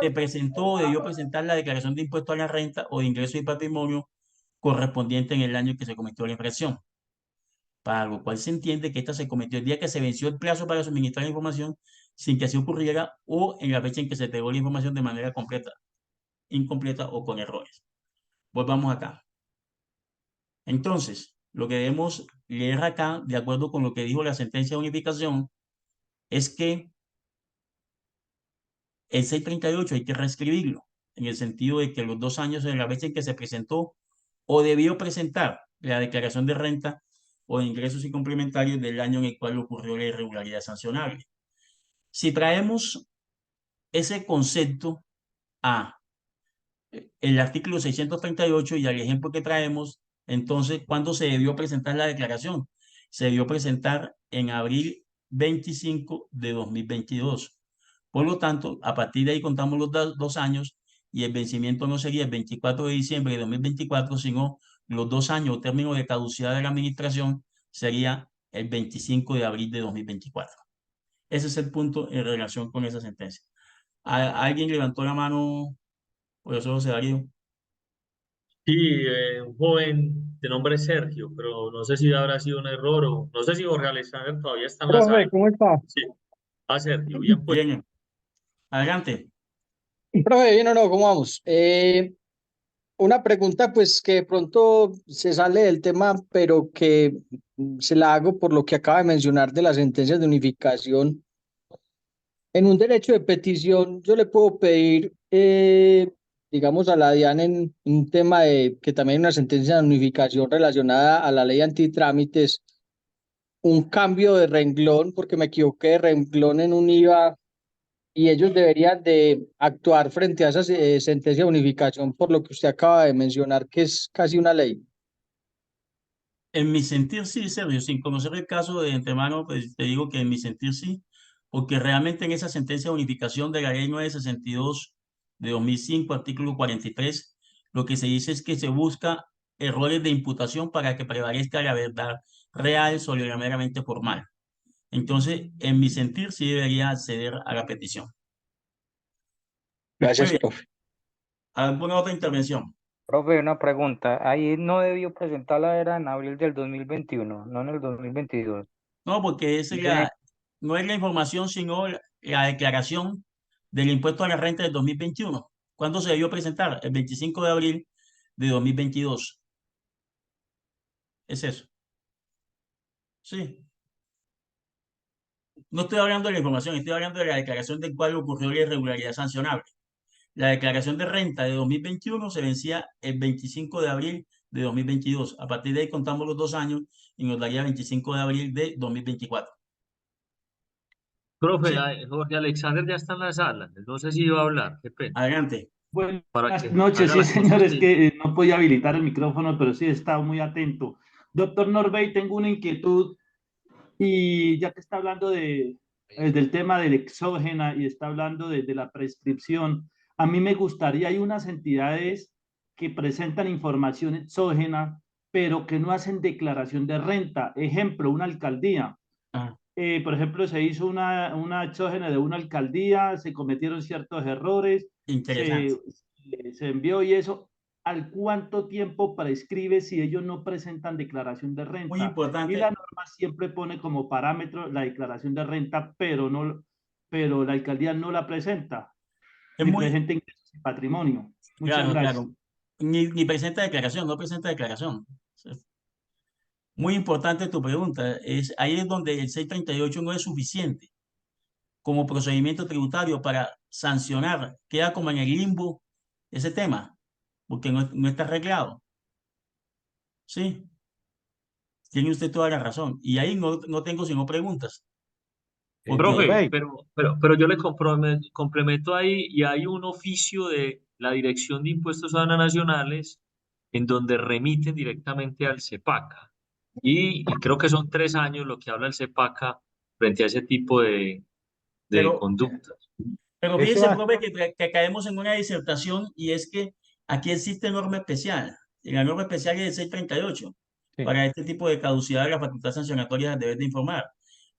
se presentó o debió presentar la declaración de impuesto a la renta o de ingreso y patrimonio correspondiente en el año en que se cometió la infracción, para lo cual se entiende que esta se cometió el día que se venció el plazo para suministrar la información sin que así ocurriera o en la fecha en que se entregó la información de manera completa, incompleta o con errores. Volvamos acá. Entonces, lo que debemos leer acá, de acuerdo con lo que dijo la sentencia de unificación, es que el 638 hay que reescribirlo, en el sentido de que los 2 años en la fecha en que se presentó o debió presentar la declaración de renta o de ingresos y complementarios del año en el cual ocurrió la irregularidad sancionable. Si traemos ese concepto a el artículo 638 y al ejemplo que traemos, entonces, ¿cuándo se debió presentar la declaración? Se debió presentar en abril 25 de 2022. Por lo tanto, a partir de ahí contamos los 2 años y el vencimiento no sería el 24 de diciembre de 2024, sino los 2 años o término de caducidad de la administración sería el 25 de abril de 2024. Ese es el punto en relación con esa sentencia. ¿Alguien levantó la mano, profesor José Darío? Sí, un joven de nombre Sergio, pero no sé si habrá sido un error o no sé si Jorge Alexander todavía está en la Profe, sala. ¿cómo está? Sí, Sergio, bien pues. Bien, adelante. Profe, bien o no, ¿cómo vamos? Una pregunta pues que de pronto se sale del tema, pero que se la hago por lo que acaba de mencionar de las sentencias de unificación. En un derecho de petición, yo le puedo pedir, digamos, a la DIAN en un tema de que también hay una sentencia de unificación relacionada a la ley antitrámites, un cambio de renglón, porque me equivoqué de renglón en un IVA y ellos deberían de actuar frente a esa sentencia de unificación por lo que usted acaba de mencionar, que es casi una ley. En mi sentir sí, Sergio, sin conocer el caso de antemano, pues te digo que en mi sentir sí, porque realmente en esa sentencia de unificación de la ley 962 de 2005, artículo 43, lo que se dice es que se busca errores de imputación para que prevalezca la verdad real sobre la meramente formal. Entonces, en mi sentir sí debería acceder a la petición. Muy Gracias, bien, profe. ¿alguna otra intervención? Profe, una pregunta. Ahí no debió presentarla, era en abril del 2021, no en el 2022. No, porque esa es Dice, no es la información, sino la declaración del impuesto a la renta del 2021. ¿Cuándo se debió presentar? El 25 de abril de 2022. Es eso. Sí. No estoy hablando de la información, estoy hablando de la declaración del cual ocurrió la irregularidad sancionable. La declaración de renta de 2021 se vencía el 25 de abril de 2022. A partir de ahí contamos los 2 años y nos daría 25 de abril de 2024. Profe, Sí, Jorge Alexander ya está en la sala, no sé si iba a hablar, qué pena, adelante. Buenas para que noches, haga sí, las señor, cosas es bien. que no podía habilitar el micrófono, pero sí he estado muy atento. Doctor Norbey, tengo una inquietud y ya que está hablando del tema del exógena y está hablando de la prescripción, a mí me gustaría, hay unas entidades que presentan información exógena, pero que no hacen declaración de renta. Ejemplo, una alcaldía. Ah, Por ejemplo, se hizo una exógena de una alcaldía, se cometieron ciertos errores, interesante. se envió y eso. al cuánto tiempo prescribe si ellos no presentan declaración de Muy renta. Y la importante, norma siempre pone como parámetro la declaración de renta, pero la alcaldía no la presenta, es ni muy, presenta ingresos y patrimonio. Muchas claro, gracias. claro. Ni presenta declaración, no presenta declaración. Muy importante tu pregunta. Ahí es donde el 638 no es suficiente como procedimiento tributario para sancionar. Queda como en el limbo ese tema, porque no está arreglado. Sí, tiene usted toda la razón. Y ahí no tengo sino preguntas. Porque, Profe, Norbey, pero yo le complemento ahí y hay un oficio de la Dirección de Impuestos Aduanas Nacionales en donde remiten directamente al CEPACA. Y creo que son 3 años lo que habla el CEPACA frente a ese tipo de pero, conductas. pero ese fíjese, va, profe, que caemos en una disertación y es que aquí existe norma especial. Y la norma especial es el 638 sí. para este tipo de caducidad de la facultad sancionatoria del deber de informar.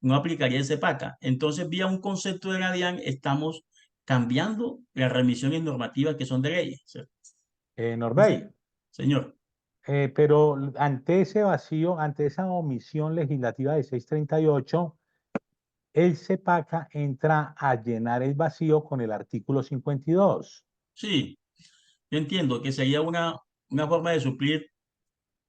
No aplicaría el CEPACA. Entonces, vía un concepto de la DIAN, estamos cambiando las remisiones normativas que son de ley. Norbey, Señor, pero ante ese vacío, ante esa omisión legislativa de 638, el CEPACA entra a llenar el vacío con el artículo 52. sí, yo entiendo que sería una forma de suplir,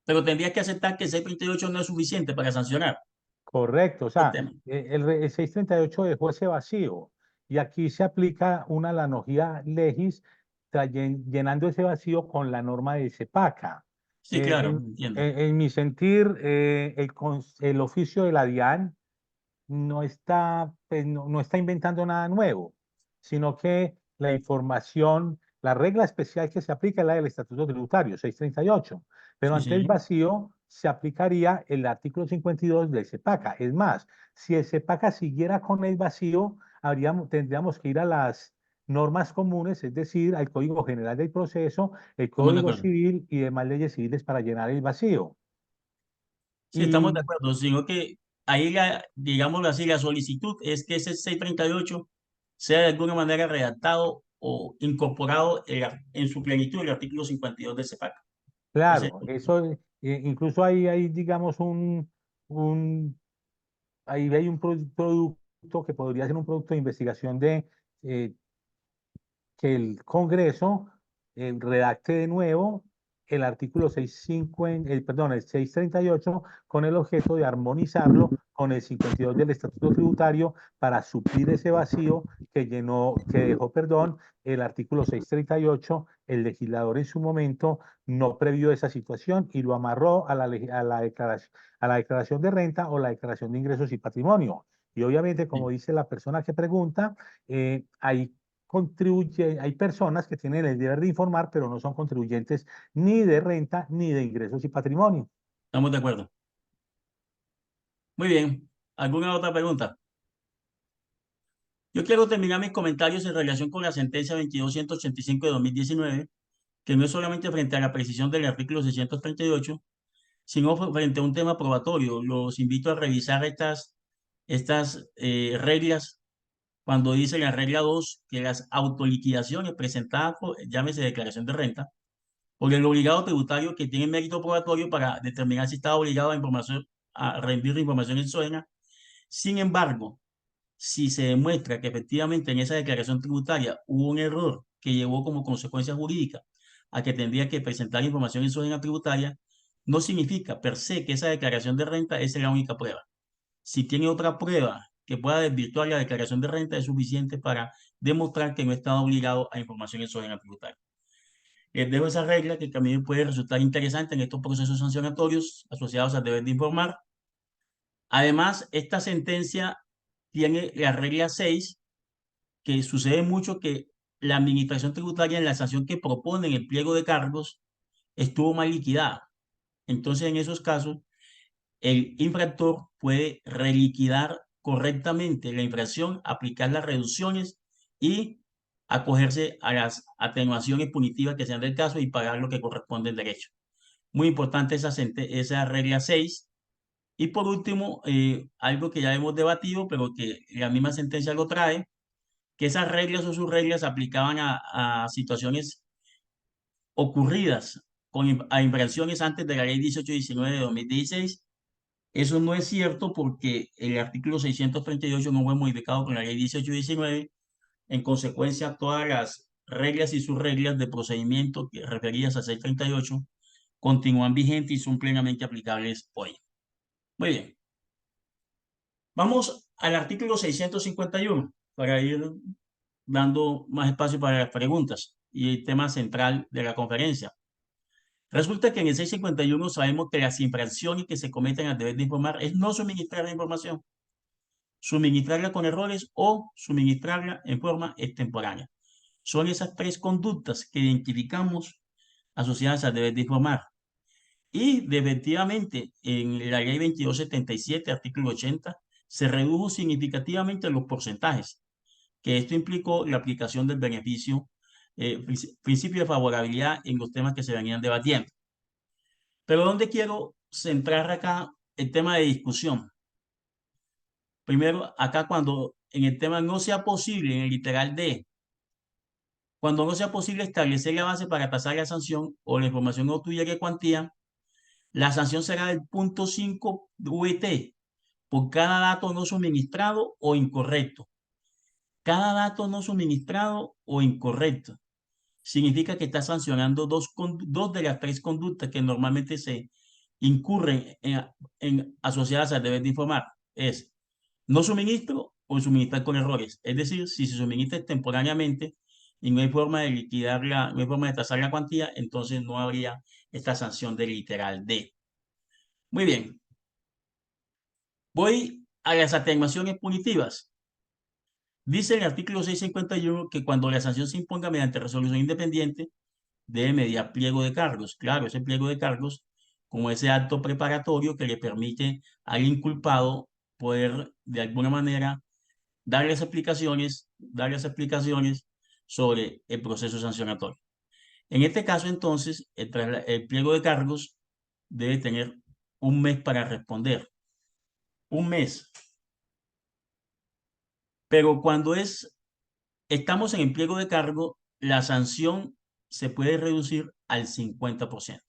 pero tendrías que aceptar que el 638 no es suficiente para sancionar Correcto, o el sea, tema. el 638 dejó ese vacío y aquí se aplica una analogía legis llenando ese vacío con la norma de CEPACA. Sí, claro, entiendo. En mi sentir, el oficio de la DIAN no está, pues, no está inventando nada nuevo, sino que la información, la regla especial que se aplica es la del Estatuto Tributario, 638, pero Sí, ante el sí. vacío se aplicaría el artículo 52 del CEPACA. Es más, si el CEPACA siguiera con el vacío, tendríamos que ir a las normas comunes, es decir, al Código General del Proceso, el Estamos de Código acuerdo. Civil y demás leyes civiles para llenar el vacío. Sí, estamos de Y acuerdo, sino que ahí, digámoslo así, la solicitud es que ese 638 sea de alguna manera redactado o incorporado en su plenitud el artículo 52 de CEPAC. claro, eso, incluso hay, digamos, ahí hay un producto que podría ser un producto de investigación eh, que el Congreso redacte de nuevo el artículo 650, el 638 con el objeto de armonizarlo con el 52 del Estatuto Tributario para suplir ese vacío que dejó, perdón, el artículo 638. El legislador en su momento no previó esa situación y lo amarró a la declaración de renta o la declaración de ingresos y patrimonio. Y obviamente, como dice la persona que pregunta, hay personas que tienen el deber de informar, pero no son contribuyentes ni de renta ni de ingresos y patrimonio. Estamos de acuerdo. Muy bien. ¿Alguna otra pregunta? Yo quiero terminar mis comentarios en relación con la sentencia 2285 de 2019, que no es solamente frente a la precisión del artículo 638, sino frente a un tema probatorio. Los invito a revisar estas reglas cuando dice la regla 2 que las autoliquidaciones presentadas, llámese declaración de renta, por el obligado tributario que tiene mérito probatorio para determinar si está obligado a rendir información exógena. Sin embargo, si se demuestra que efectivamente en esa declaración tributaria hubo un error que llevó como consecuencia jurídica a que tendría que presentar información exógena tributaria, no significa per se que esa declaración de renta es la única prueba. Si tiene otra prueba que pueda desvirtuar la declaración de renta, es suficiente para demostrar que no está obligado a información exógena tributaria. Les dejo esa regla que también puede resultar interesante en estos procesos sancionatorios asociados al deber de informar. Además, esta sentencia tiene la regla 6, que sucede mucho que la administración tributaria en la sanción que propone en el pliego de cargos estuvo mal liquidada. Entonces, en esos casos, el infractor puede reliquidar correctamente la infracción, aplicar las reducciones y acogerse a las atenuaciones punitivas que sean del caso y pagar lo que corresponde en derecho. Muy importante esa regla 6. Y por último, algo que ya hemos debatido, pero que la misma sentencia lo trae, que esas reglas o sus reglas se aplicaban a situaciones ocurridas a infracciones antes de la ley 1819 de 2016. Eso no es cierto porque el artículo 638 no fue modificado con la ley 1819. En consecuencia, todas las reglas y subreglas de procedimiento referidas a 638 continúan vigentes y son plenamente aplicables hoy. Muy bien. Vamos al artículo 651 para ir dando más espacio para las preguntas y el tema central de la conferencia. Resulta que en el 651 sabemos que las infracciones que se cometen al deber de informar es no suministrar la información, suministrarla con errores o suministrarla en forma extemporánea. Son esas tres conductas que identificamos asociadas al deber de informar. Y efectivamente, en la ley 2277, artículo 80, se redujo significativamente los porcentajes, que esto implicó la aplicación del beneficio, principio de favorabilidad en los temas que se venían debatiendo. Pero ¿dónde quiero centrar acá el tema de discusión? Primero, acá cuando en el tema no sea posible, en el literal D, cuando no sea posible establecer la base para tasar la sanción o la información no tuviera cuantía, la sanción será del 0.5 VT por cada dato no suministrado o incorrecto. Cada dato no suministrado o incorrecto significa que está sancionando dos de las tres conductas que normalmente se incurren en asociadas al deber de informar. Es no suministro o suministrar con errores. Es decir, si se suministra extemporáneamente y no hay forma de liquidarla, no hay forma de tasar la cuantía, entonces no habría esta sanción del literal D. Muy bien. Voy a las atenuaciones punitivas. Dice el artículo 651 que cuando la sanción se imponga mediante resolución independiente, debe mediar pliego de cargos. Claro, ese pliego de cargos, como ese acto preparatorio que le permite al inculpado poder, de alguna manera, darles explicaciones sobre el proceso sancionatorio. En este caso, entonces, el pliego de cargos debe tener un mes para responder. Un mes. Pero cuando estamos en el pliego de cargo, la sanción se puede reducir al 50%.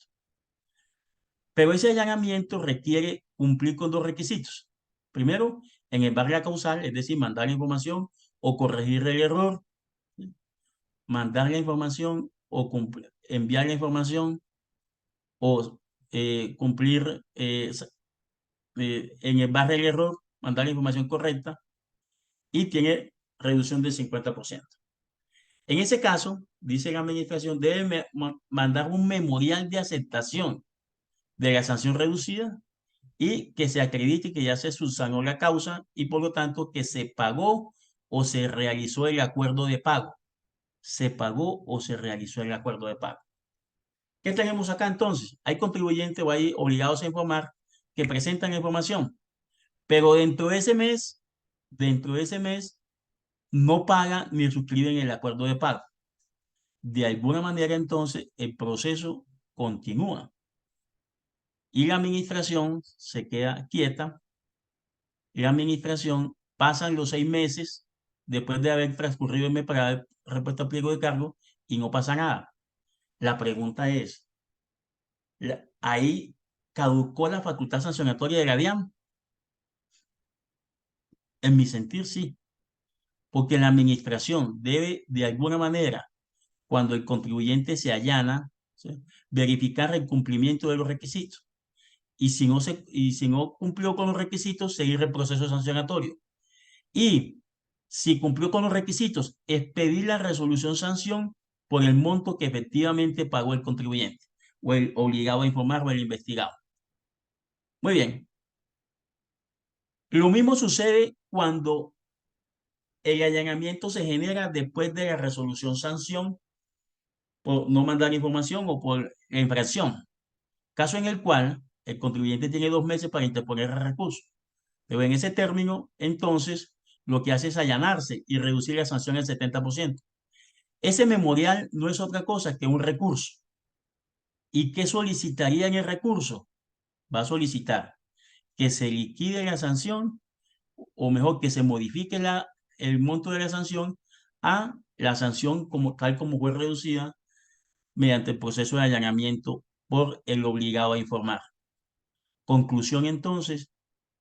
Pero ese allanamiento requiere cumplir con dos requisitos. Primero, enhebar la causal, es decir, mandar la información o corregir el error, mandar la información o enviar la información o cumplir, enhebar el error, mandar la información correcta y tiene reducción del 50%. En ese caso, dice la administración, debe mandar un memorial de aceptación de la sanción reducida y que se acredite que ya se subsanó la causa y por lo tanto que se pagó o se realizó el acuerdo de pago. Se pagó o se realizó el acuerdo de pago. ¿Qué tenemos acá entonces? Hay contribuyentes o hay obligados a informar que presentan la información, pero dentro de ese mes no pagan ni suscriben el acuerdo de pago. De alguna manera entonces el proceso continúa y la administración se queda quieta. La administración pasan los 6 meses después de haber transcurrido el mes para dar respuesta al pliego de cargo y no pasa nada. La pregunta es, ¿ahí caducó la facultad sancionatoria de la DIAN? En mi sentir, sí. Porque la administración debe, de alguna manera, cuando el contribuyente se allana, ¿sí?, verificar el cumplimiento de los requisitos. Y si no cumplió con los requisitos, seguir el proceso sancionatorio. Y si cumplió con los requisitos, expedir la resolución sanción por el monto que efectivamente pagó el contribuyente, o el obligado a informar o el investigado. Muy bien. Lo mismo sucede cuando el allanamiento se genera después de la resolución sanción por no mandar información o por la infracción. Caso en el cual el contribuyente tiene 2 meses para interponer el recurso. Pero en ese término, entonces, lo que hace es allanarse y reducir la sanción al 70%. Ese memorial no es otra cosa que un recurso. ¿Y qué solicitaría en el recurso? Va a solicitar que se liquide la sanción, o mejor, que se modifique el monto de la sanción a la sanción tal como fue reducida mediante el proceso de allanamiento por el obligado a informar. Conclusión entonces,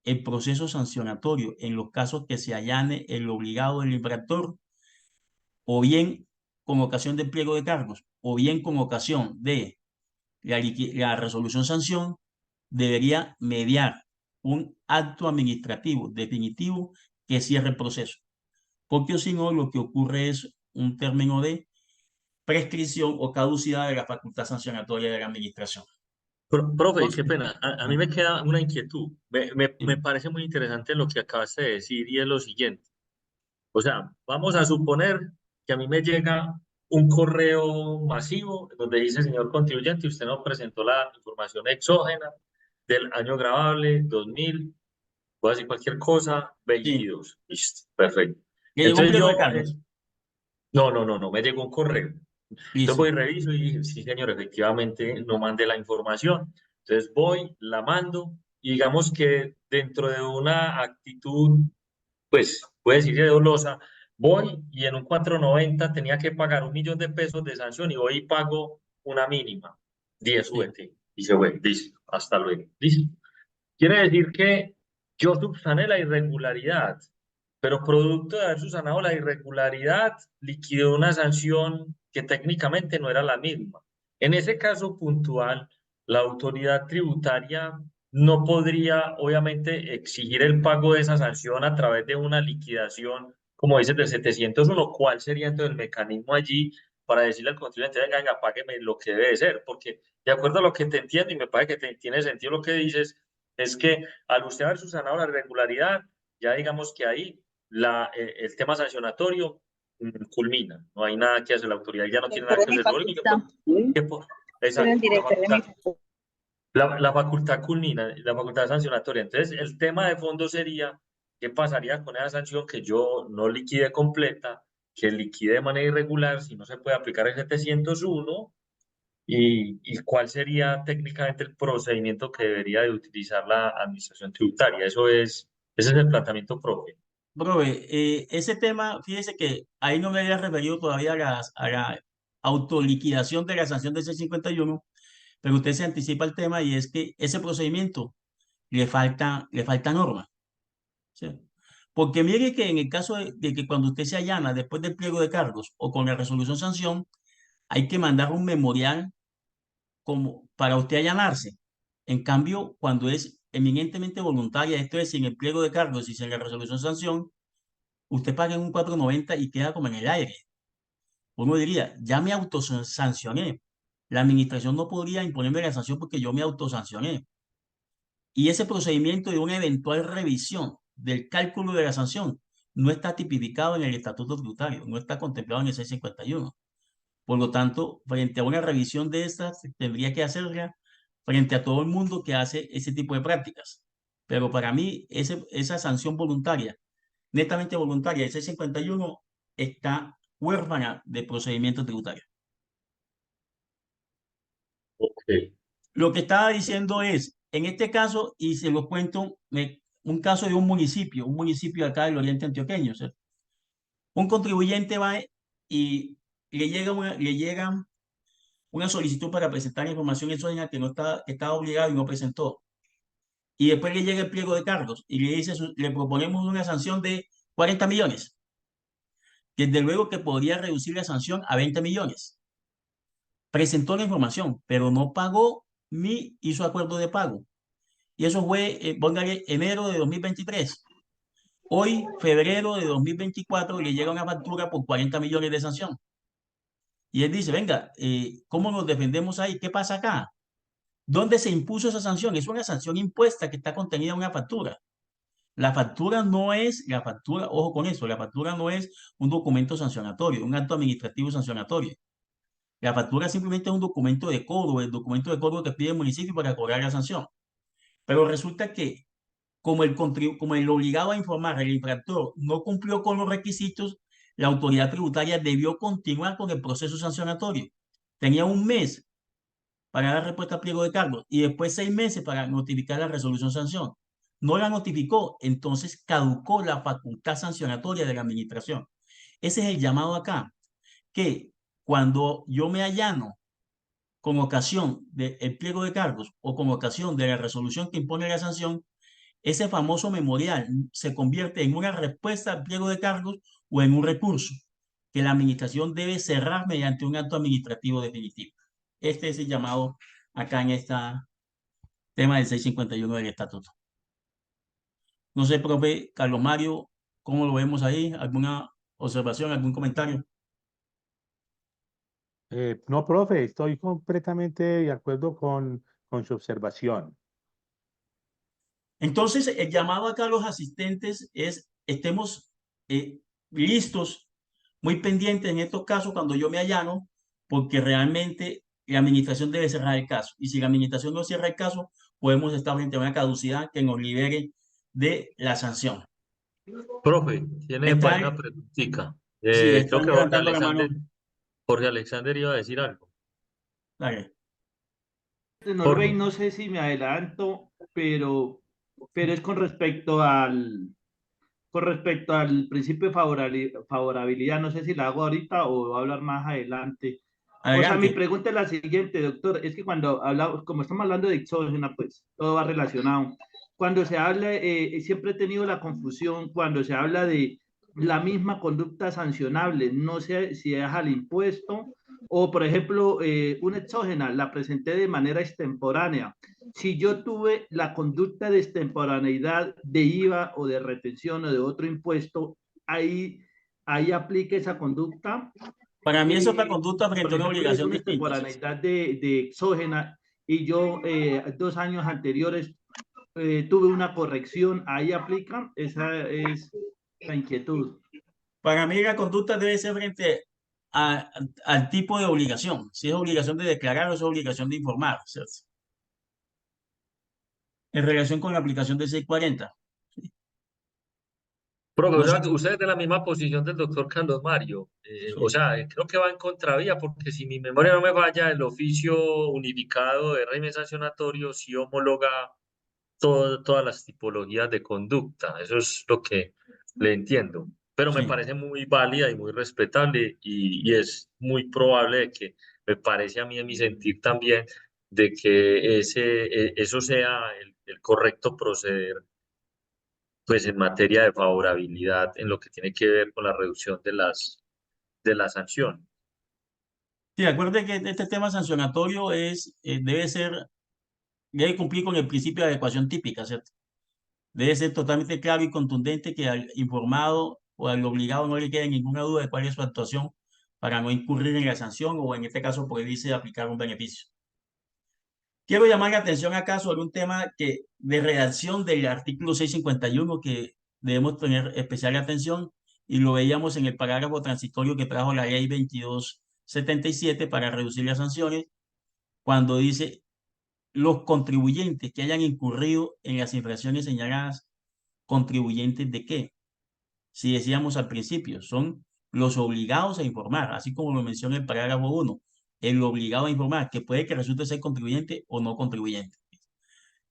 el proceso sancionatorio en los casos que se allane el obligado del infractor, o bien con ocasión del pliego de cargos, o bien con ocasión de la resolución sanción, debería mediar un acto administrativo definitivo que cierre el proceso. Porque si no, lo que ocurre es un término de prescripción o caducidad de la facultad sancionatoria de la administración. Profe, Entonces, qué pena. A mí me queda una inquietud. Me parece muy interesante lo que acabaste de decir y es lo siguiente. O sea, vamos a suponer que a mí me llega un correo masivo donde dice, señor contribuyente, usted no presentó la información exógena del año grabable 2000, voy a decir cualquier cosa, sí, 22. Listo, perfecto. le llegó un Entonces pliego de yo, cargos. no, me llegó un correo. Entonces voy Listo. y reviso y dije, sí, señor, efectivamente no mandé la información. Entonces voy, la mando y digamos que dentro de una actitud, pues, puede decirse dolosa, voy y en un 490 tenía que pagar 1.000.000 de pesos de sanción y voy y pago una mínima, 10 Sí. UET. Y se fue, listo, hasta luego, listo. Quiere decir que yo subsané la irregularidad, pero producto de haber subsanado la irregularidad, liquidé una sanción que técnicamente no era la misma. En ese caso puntual, la autoridad tributaria no podría, obviamente, exigir el pago de esa sanción a través de una liquidación, como dices, del 701. ¿Cuál sería entonces el mecanismo allí para decirle al contribuyente, venga, venga, págueme lo que debe ser? Porque de acuerdo a lo que te entiendo, y me parece que tiene sentido lo que dices, es que al usted haber subsanado la irregularidad, ya digamos que ahí el tema sancionatorio culmina. No hay nada que hacer, la autoridad ya no tiene nada que hacer. Lo único exacto, la facultad culmina, la facultad sancionatoria. Entonces, el tema de fondo sería, ¿qué pasaría con esa sanción que yo no liquide completa, que liquide de manera irregular, si no se puede aplicar el 701? ¿Y cuál sería técnicamente el procedimiento que debería de utilizar la administración tributaria? Ese es el planteamiento propio. Profe, ese tema, fíjese que ahí no me había referido todavía a la autoliquidación de la sanción de C-51, pero usted se anticipa el tema y es que ese procedimiento le falta norma. ¿Sí? Porque mire que en el caso de que cuando usted se allana después del pliego de cargos o con la resolución sanción, hay que mandar un memorial como para usted allanarse. En cambio, cuando es eminentemente voluntaria, esto es sin el pliego de cargos y sin la resolución sanción, usted paga en un 490 y queda como en el aire. Uno diría, ya me autosancioné. La administración no podría imponerme la sanción porque yo me autosancioné. Y ese procedimiento de una eventual revisión del cálculo de la sanción no está tipificado en el Estatuto Tributario, no está contemplado en el 651. Por lo tanto, frente a una revisión de estas, tendría que hacerla frente a todo el mundo que hace ese tipo de prácticas. Pero para mí, esa sanción voluntaria, netamente voluntaria, el 651, está huérfana de procedimiento tributario. Ok. Lo que estaba diciendo es, en este caso, y se lo cuento, un caso de un municipio acá del oriente antioqueño, ¿cierto? Un contribuyente va y le llega una solicitud para presentar información exógena que estaba obligado y no presentó. Y después le llega el pliego de cargos y le dice, le proponemos una sanción de 40 millones. Desde luego que podría reducir la sanción a 20 millones. Presentó la información, pero no pagó ni hizo acuerdo de pago. Y eso fue, póngale, enero de 2023. Hoy, febrero de 2024, le llega una factura por 40 millones de sanción. Y él dice, venga, ¿cómo nos defendemos ahí? ¿Qué pasa acá? ¿Dónde se impuso esa sanción? Es una sanción impuesta que está contenida en una factura. La factura no es, ojo con eso, la factura no es un documento sancionatorio, un acto administrativo sancionatorio. La factura simplemente es un documento de cobro, el documento de cobro que pide el municipio para cobrar la sanción. Pero resulta que como el obligado a informar, el infractor, no cumplió con los requisitos, la autoridad tributaria debió continuar con el proceso sancionatorio. Tenía un mes para dar respuesta al pliego de cargos y después 6 meses para notificar la resolución sanción. No la notificó, entonces caducó la facultad sancionatoria de la administración. Ese es el llamado acá, que cuando yo me allano con ocasión del pliego de cargos o con ocasión de la resolución que impone la sanción, ese famoso memorial se convierte en una respuesta al pliego de cargos o en un recurso que la administración debe cerrar mediante un acto administrativo definitivo. Este es el llamado acá en este tema del 651 del estatuto. No sé, profe Carlos Mario, ¿cómo lo vemos ahí? ¿Alguna observación, algún comentario? No, profe, estoy completamente de acuerdo con su observación. Entonces, el llamado acá a los asistentes es estemos listos, muy pendientes en estos casos cuando yo me allano, porque realmente la administración debe cerrar el caso. Y si la administración no cierra el caso, podemos estar frente a una caducidad que nos libere de la sanción. Profe, tiene por ahí una preguntita. Sí, Creo están que levantando la mano. Jorge Alexander iba a decir algo. Dale. Norbey, no sé si me adelanto, pero es con respecto al principio de favorabilidad. No sé si la hago ahorita o voy a hablar más adelante. Adelante. O sea, mi pregunta es la siguiente, doctor. Es que cuando hablamos, como estamos hablando de exógena, pues todo va relacionado. Cuando se habla, siempre he tenido la confusión cuando se habla de la misma conducta sancionable, no sé si es al impuesto o, por ejemplo, una exógena la presenté de manera extemporánea. Si yo tuve la conducta de extemporaneidad de IVA o de retención o de otro impuesto, ahí aplica esa conducta. Para mí es otra conducta frente a una obligación distinta. Es una extemporaneidad de exógena y yo 2 años anteriores tuve una corrección, ¿ahí aplica? Esa es la inquietud. Para mí la conducta debe ser frente al tipo de obligación. Si es obligación de declarar o es obligación de informar, ¿cierto? En relación con la aplicación del 640. Profe, No sé. usted es de la misma posición del doctor Carlos Mario. O sea, creo que va en contravía, porque si mi memoria no me falla, el oficio unificado de régimen sancionatorio sí homologa todas las tipologías de conducta. Eso es lo que le entiendo. Pero me Sí. parece muy válida y muy respetable y es muy probable de que, me parece a mí, en mi sentir también, de que eso sea el correcto proceder, pues en materia de favorabilidad en lo que tiene que ver con la reducción de la sanción. Sí, acuérdate que este tema sancionatorio debe cumplir con el principio de adecuación típica, ¿cierto? Debe ser totalmente claro y contundente que al informado o al obligado no le quede ninguna duda de cuál es su actuación para no incurrir en la sanción o en este caso prohibirse de aplicar un beneficio. Quiero llamar la atención acá sobre un tema de redacción del artículo 651 que debemos tener especial atención y lo veíamos en el parágrafo transitorio que trajo la ley 2277 para reducir las sanciones cuando dice los contribuyentes que hayan incurrido en las infracciones señaladas, ¿contribuyentes de qué? Si decíamos al principio, son los obligados a informar, así como lo menciona el parágrafo 1, el obligado a informar, que puede que resulte ser contribuyente o no contribuyente.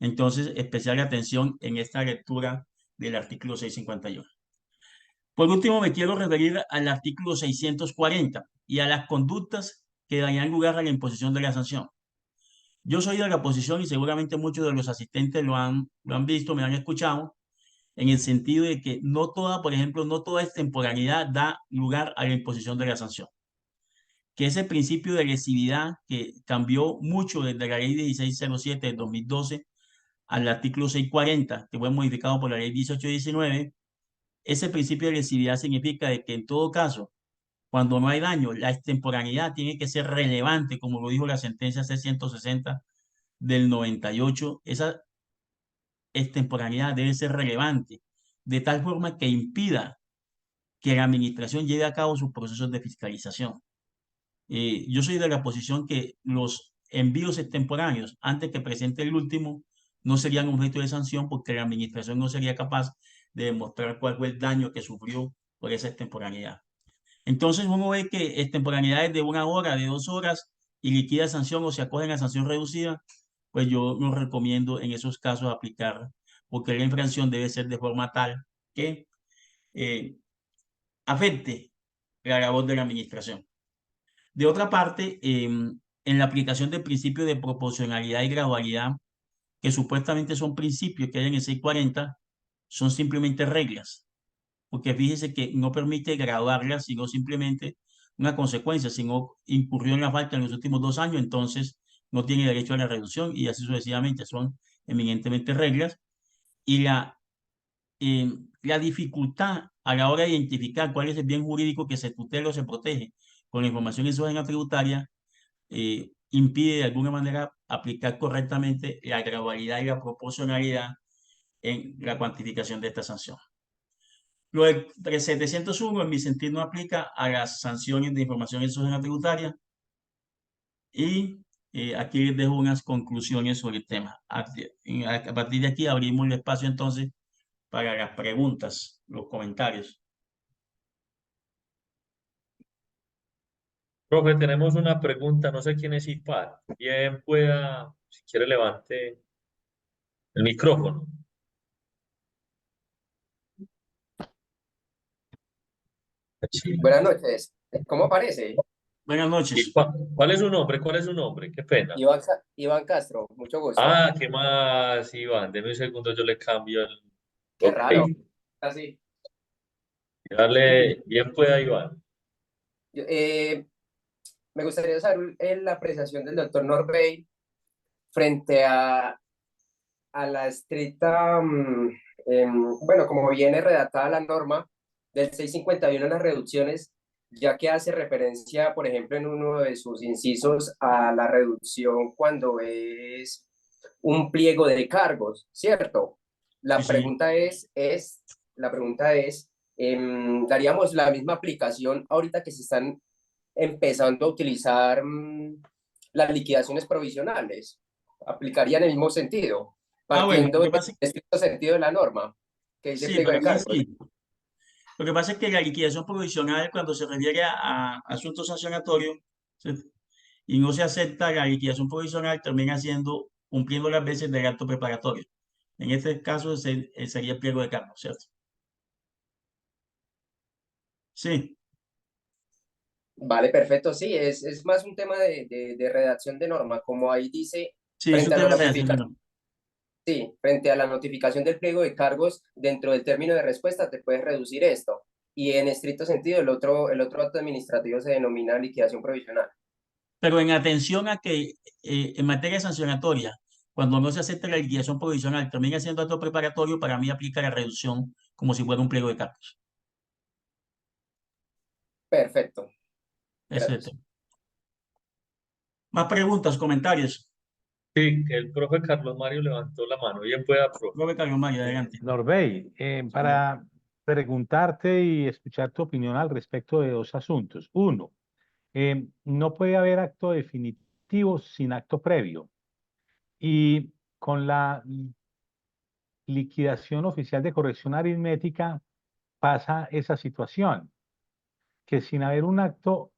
Entonces, especial atención en esta lectura del artículo 651. Por último, me quiero referir al artículo 640 y a las conductas que darían lugar a la imposición de la sanción. Yo soy de la posición, y seguramente muchos de los asistentes lo han visto, me han escuchado, en el sentido de que no toda, por ejemplo, no toda extemporaneidad da lugar a la imposición de la sanción. Que ese principio de lesividad que cambió mucho desde la ley 1607 de 2012 al artículo 640, que fue modificado por la ley 1819, ese principio de lesividad significa de que en todo caso, cuando no hay daño, la extemporaneidad tiene que ser relevante, como lo dijo la sentencia C-160 del 98, esa extemporaneidad debe ser relevante, de tal forma que impida que la administración lleve a cabo sus procesos de fiscalización. Yo soy de la posición que los envíos extemporáneos, antes que presente el último, no serían objeto de sanción porque la administración no sería capaz de demostrar cuál fue el daño que sufrió por esa extemporaneidad. Entonces uno ve que extemporaneidades de 1 hora, de 2 horas y liquida sanción o se acogen a sanción reducida, pues yo no recomiendo en esos casos aplicar, porque la infracción debe ser de forma tal que afecte la labor de la administración. De otra parte, en la aplicación del principio de proporcionalidad y gradualidad, que supuestamente son principios que hay en el 640, son simplemente reglas, porque fíjese que no permite graduarlas, sino simplemente una consecuencia. Si no incurrió en la falta en los últimos 2 años, entonces no tiene derecho a la reducción y así sucesivamente. Son eminentemente reglas. Y la dificultad a la hora de identificar cuál es el bien jurídico que se tutela o se protege con la información exógena tributaria impide de alguna manera aplicar correctamente la gradualidad y la proporcionalidad en la cuantificación de esta sanción. Lo del 701, en mi sentido, no aplica a las sanciones de información exógena tributaria. Y aquí les dejo unas conclusiones sobre el tema. A partir de aquí abrimos el espacio entonces para las preguntas, los comentarios. Profe, tenemos una pregunta, no sé quién es IPAD. Bien pueda, si quiere levante el micrófono. Buenas noches. ¿Cómo aparece? Buenas noches. ¿Cuál es su nombre? ¿Cuál es su nombre? Qué pena. Iván Castro, mucho gusto. Ah, ¿qué más, Iván? Deme un segundo, yo le cambio el... Qué Ok. raro. Así. Dale, bien pueda, Iván. Me gustaría saber la apreciación del doctor Norbey frente a la estricta, bueno, como viene redactada la norma del 651 en las reducciones, ya que hace referencia, por ejemplo, en uno de sus incisos a la reducción cuando es un pliego de cargos, ¿cierto? La Sí. pregunta es, ¿daríamos la misma aplicación ahorita que se están empezando a utilizar las liquidaciones provisionales? ¿Aplicarían el mismo sentido? Bueno, Partiendo lo que del pasa es que estricto sentido de la norma, que dice sí, pliego para de mí cargos. sí. Lo que pasa es que la liquidación provisional, cuando se refiere a asuntos sancionatorios, y no se acepta la liquidación provisional, termina cumpliendo las veces del acto preparatorio. En este caso sería el pliego de cargos, ¿cierto? Sí. Vale, perfecto, sí, es más un tema de redacción de norma, como ahí dice, Sí, es un tema de redacción. Sí, frente a la notificación del pliego de cargos, dentro del término de respuesta te puedes reducir esto. Y en estricto sentido, el otro acto administrativo se denomina liquidación provisional. Pero en atención a que en materia sancionatoria, cuando no se acepta la liquidación provisional, termina siendo acto preparatorio, para mí aplica la reducción como si fuera un pliego de cargos. Perfecto. Ese es el tema. ¿Más preguntas, comentarios? Sí, el profe Carlos Mario levantó la mano. Bien pueda, profe. Profe Carlos Mario, adelante. Norbey, para preguntarte y escuchar tu opinión al respecto de 2 asuntos. Uno, no puede haber acto definitivo sin acto previo. Y con la liquidación oficial de corrección aritmética pasa esa situación, que sin haber un acto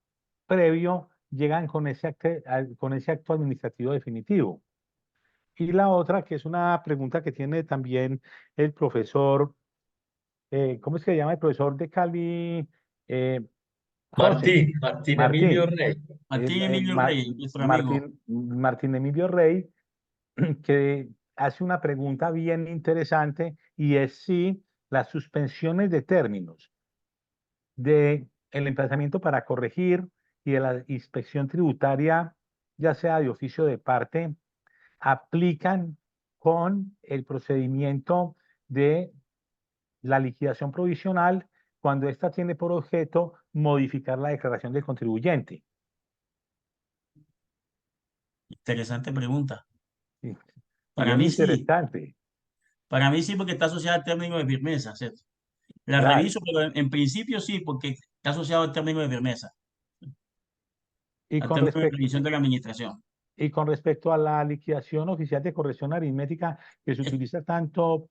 previo llegan con ese acto administrativo definitivo. Y la otra, que es una pregunta que tiene también el profesor, ¿cómo es que se llama el profesor de Cali? José, Martín Emilio Martín, Rey. Martín Emilio Rey, nuestro amigo. Martín Emilio Rey, que hace una pregunta bien interesante y es si las suspensiones de términos de el emplazamiento para corregir y de la inspección tributaria, ya sea de oficio o de parte, aplican con el procedimiento de la liquidación provisional cuando ésta tiene por objeto modificar la declaración del contribuyente. Interesante pregunta. Sí. Para Bien mí sí. interesante. Para mí sí, porque está asociada al término de firmeza, ¿cierto? La Claro. reviso, pero en principio sí, porque está asociado al término de firmeza, Y al con término de respecto, revisión de la administración. y con respecto a la liquidación oficial de corrección aritmética que se utiliza tanto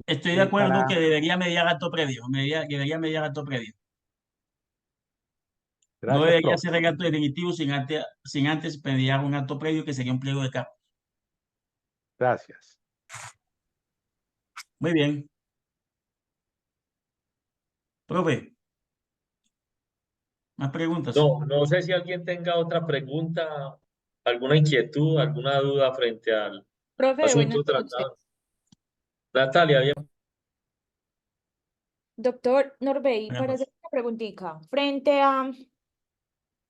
Estoy de acuerdo para... que debería mediar acto previo, debería mediar acto previo. No Gracias, debería profe. ser el acto definitivo sin antes mediar un acto previo que sería un pliego de cargos. Gracias. Muy bien. Profe, más preguntas. No sé si alguien tenga otra pregunta alguna inquietud, alguna duda frente al Profe, buenas asunto noches. tratado? Natalia, bien. Doctor Norbey, Buenas para hacer noches. una preguntita, frente a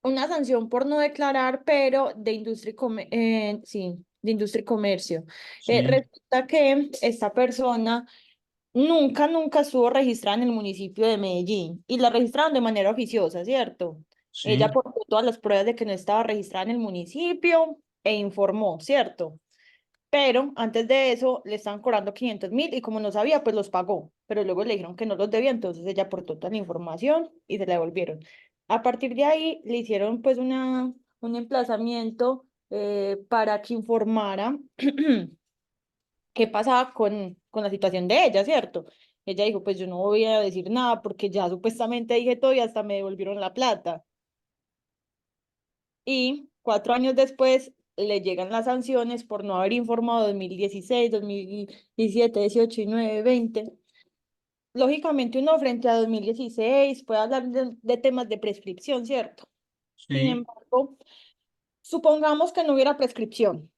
una sanción por no declarar, pero de industria sí, de industria y comercio. Sí, Resulta que esta persona nunca estuvo registrada en el municipio de Medellín y la registraron de manera oficiosa, ¿cierto? Ella sí, aportó todas las pruebas de que no estaba registrada en el municipio e informó, ¿cierto? Pero antes de eso le estaban cobrando 500.000 y como no sabía, pues los pagó. Pero luego le dijeron que no los debía, entonces ella aportó toda la información y se la devolvieron. A partir de ahí le hicieron pues un emplazamiento para que informara qué pasaba con la situación de ella, ¿cierto? Ella dijo, pues yo no voy a decir nada porque ya supuestamente dije todo y hasta me devolvieron la plata. Y 4 años después le llegan las sanciones por no haber informado 2016, 2017, 18, 19, 20. Lógicamente uno frente a 2016 puede hablar de temas de prescripción, ¿cierto? Sin sí. embargo, supongamos que no hubiera prescripción.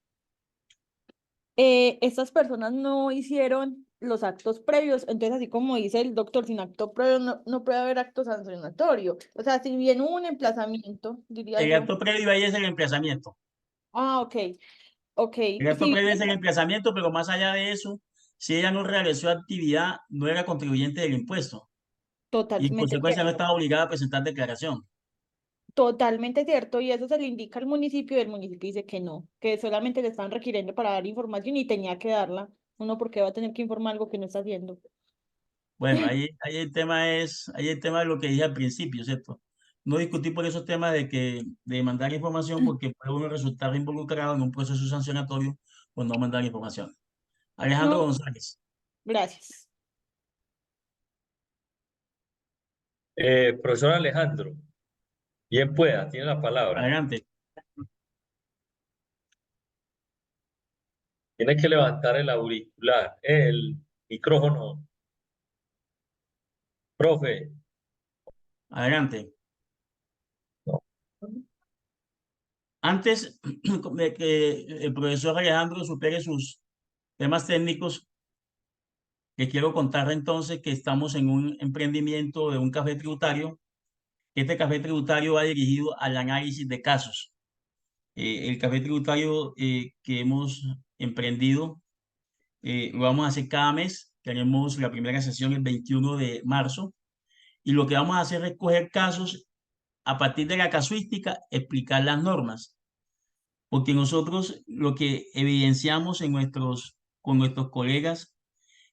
Estas personas no hicieron los actos previos, entonces así como dice el doctor, sin acto previo no puede haber acto sancionatorio. O sea, si bien hubo un emplazamiento, diría El yo. acto previo ahí es el emplazamiento. Ah, ok, ok. El acto Si previo es bien el emplazamiento, pero más allá de eso, si ella no realizó actividad, no era contribuyente del impuesto y en totalmente consecuencia no cierto, estaba obligada a presentar declaración. totalmente cierto, y eso se le indica al municipio y el municipio dice que no, que solamente le están requiriendo para dar información y tenía que darla. Uno porque va a tener que informar algo que no está haciendo. Bueno, ahí el tema de lo que dije al principio, ¿cierto? No discutir por esos temas de mandar información porque puede uno resultar involucrado en un proceso sancionatorio por no mandar información. Alejandro No, González, gracias. Profesor Alejandro, bien pueda, tiene la palabra. adelante. Tiene que levantar el auricular, el micrófono. Profe, Adelante. no. Antes de que el profesor Alejandro supere sus temas técnicos, que quiero contar entonces que estamos en un emprendimiento de un café tributario. Este café tributario va dirigido al análisis de casos. El café tributario que hemos emprendido lo vamos a hacer cada mes. Tenemos la primera sesión el 21 de marzo y lo que vamos a hacer es coger casos a partir de la casuística, explicar las normas. Porque nosotros lo que evidenciamos con nuestros colegas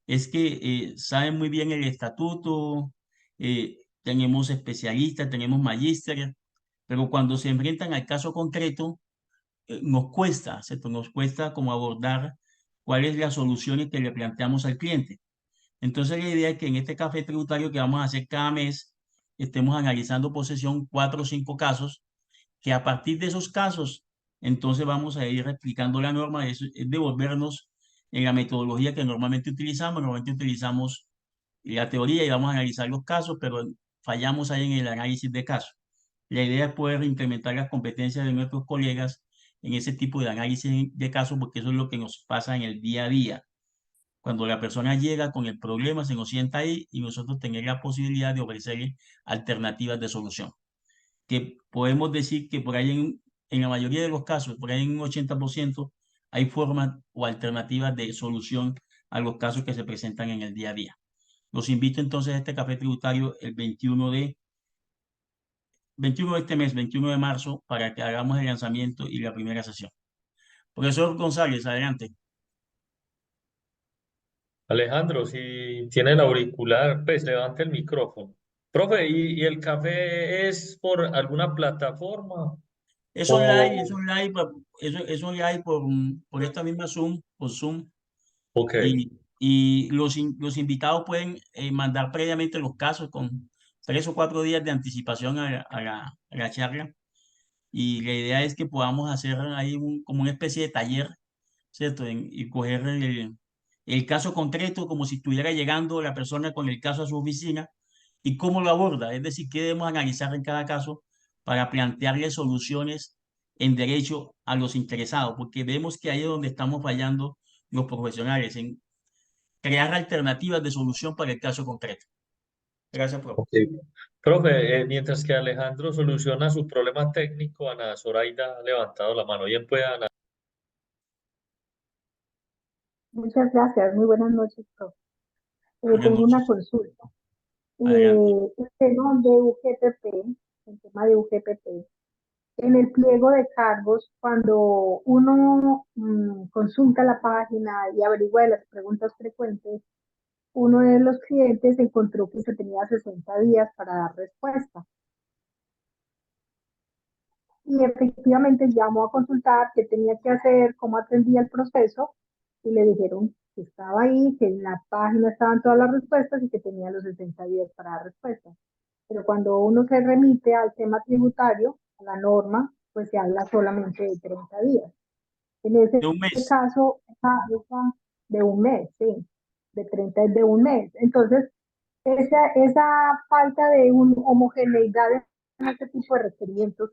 es que saben muy bien el estatuto, tenemos especialistas, tenemos magísteres, pero cuando se enfrentan al caso concreto, nos cuesta, ¿cierto? Nos cuesta como abordar cuáles las soluciones que le planteamos al cliente. Entonces la idea es que en este café tributario que vamos a hacer cada mes, estemos analizando por sesión 4 o 5 casos, que a partir de esos casos, entonces vamos a ir explicando la norma, es devolvernos en la metodología que normalmente utilizamos. Normalmente utilizamos la teoría y vamos a analizar los casos, pero fallamos ahí en el análisis de casos. La idea es poder implementar las competencias de nuestros colegas en ese tipo de análisis de casos, porque eso es lo que nos pasa en el día a día. Cuando la persona llega con el problema, se nos sienta ahí y nosotros tenemos la posibilidad de ofrecerle alternativas de solución. Que podemos decir que por ahí en la mayoría de los casos, por ahí en un 80%, hay formas o alternativas de solución a los casos que se presentan en el día a día. Los invito entonces a este café tributario el 21 de este mes, 21 de marzo, para que hagamos el lanzamiento y la primera sesión. Profesor González, adelante. Alejandro, si tiene el auricular, pues levante el micrófono. Profe, ¿y el café es por alguna plataforma? Es online, O, es online por esta misma Zoom, por Zoom, ok, y los invitados pueden mandar previamente los casos con 3 o 4 días de anticipación a la charla. Y la idea es que podamos hacer ahí como una especie de taller, ¿cierto? Y coger el caso concreto como si estuviera llegando la persona con el caso a su oficina y cómo lo aborda. Es decir, qué debemos analizar en cada caso para plantearle soluciones en derecho a los interesados, porque vemos que ahí es donde estamos fallando los profesionales, en crear alternativas de solución para el caso concreto. Gracias, profe. Ok. Profe, mientras que Alejandro soluciona su problema técnico, Ana Zoraida ha levantado la mano. Bien pueda, Ana. Muchas gracias, muy buenas noches, profe. Buenas Tengo una noches. consulta. Adelante. El tema de UGPP, el tema de UGPP, en el pliego de cargos, cuando uno consulta la página y averigua de las preguntas frecuentes, uno de los clientes encontró que se tenía 60 días para dar respuesta. Y efectivamente llamó a consultar qué tenía que hacer, cómo atendía el proceso, y le dijeron que estaba ahí, que en la página estaban todas las respuestas y que tenía los 60 días para dar respuestas. Pero cuando uno se remite al tema tributario, a la norma, pues se habla solamente de 30 días. En ese De un mes. caso, de un mes, sí, de 30 es de un mes. Entonces, esa falta de homogeneidad en este tipo de requerimientos,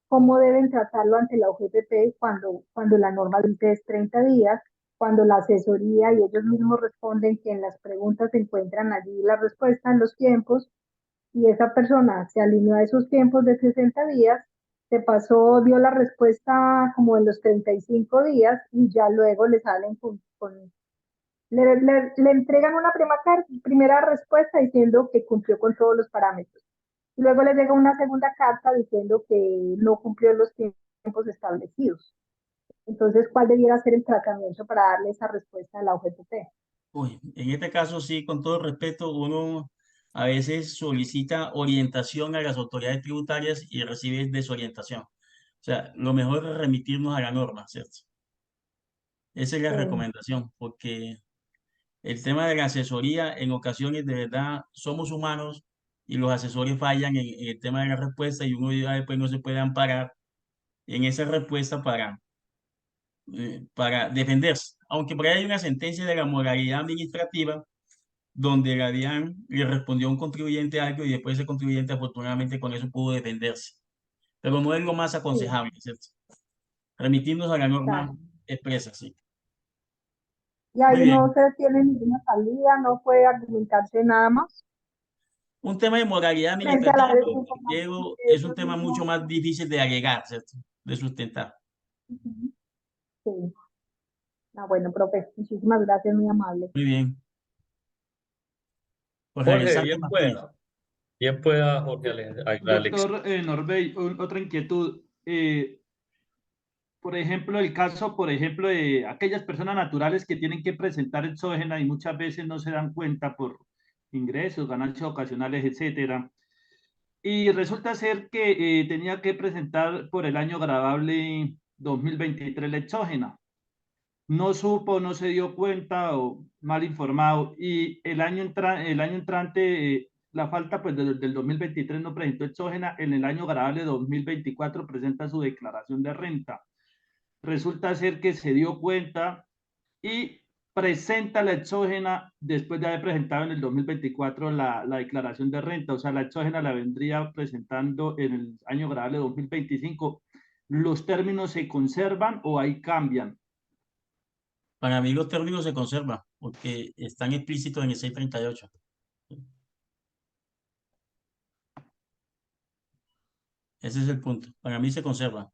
¿cómo deben tratarlo ante la UGPP cuando la norma dice es 30 días, cuando la asesoría y ellos mismos responden que en las preguntas se encuentran allí la respuesta en los tiempos y esa persona se alineó a esos tiempos de 60 días, se pasó, dio la respuesta como en los 35 días y ya luego le salen le entregan una primera respuesta diciendo que cumplió con todos los parámetros? Y luego le llega una segunda carta diciendo que no cumplió los tiempos establecidos. Entonces, ¿cuál debiera ser el tratamiento para darle esa respuesta a la UGPP? Uy, en este caso sí, con todo respeto, uno a veces solicita orientación a las autoridades tributarias y recibe desorientación. O sea, lo mejor es remitirnos a la norma, ¿cierto? Esa es la Sí. recomendación, porque el tema de la asesoría, en ocasiones de verdad somos humanos y los asesores fallan en el tema de la respuesta y uno ya después no se puede amparar en esa respuesta para defenderse. Aunque por ahí hay una sentencia de la moralidad administrativa donde la DIAN le respondió a un contribuyente algo y después ese contribuyente afortunadamente con eso pudo defenderse. Pero no es lo más aconsejable, ¿cierto? Remitirnos a la norma Claro. expresa, sí. Y Muy ahí bien. no se tiene ninguna salida, no puede argumentarse nada más. Un tema de moralidad Frente a la administrativa, desinformación Diego, que es un ellos tema mucho mismos. más difícil de alegar, ¿cierto? De sustentar. Sí. Ah, bueno, profe, muchísimas gracias, muy amable. Muy bien. Jorge Jorge, Alexander bien Martínez. pueda. Bien pueda, Jorge Alex. Doctor Norbey, otra inquietud. Por ejemplo, el caso, por ejemplo, de aquellas personas naturales que tienen que presentar exógena y muchas veces no se dan cuenta por ingresos, ganancias ocasionales, etcétera. Y resulta ser que tenía que presentar por el año gravable 2023 la exógena. No supo, no se dio cuenta o mal informado. Y el año entrante, la falta pues del 2023 no presentó exógena. En el año gravable 2024 presenta su declaración de renta. Resulta ser que se dio cuenta y presenta la exógena después de haber presentado en el 2024 la declaración de renta. O sea, la exógena la vendría presentando en el año gravable 2025. ¿Los términos se conservan o ahí cambian? Para mí los términos se conservan porque están explícitos en el 638. Ese es el punto. Para mí se conserva.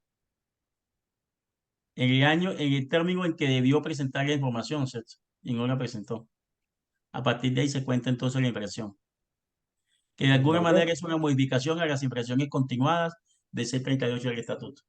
En el término en que debió presentar la información, ¿cierto? Y no la presentó. A partir de ahí se cuenta entonces la impresión. Que de alguna manera es una modificación a las impresiones continuadas del 638 del Estatuto.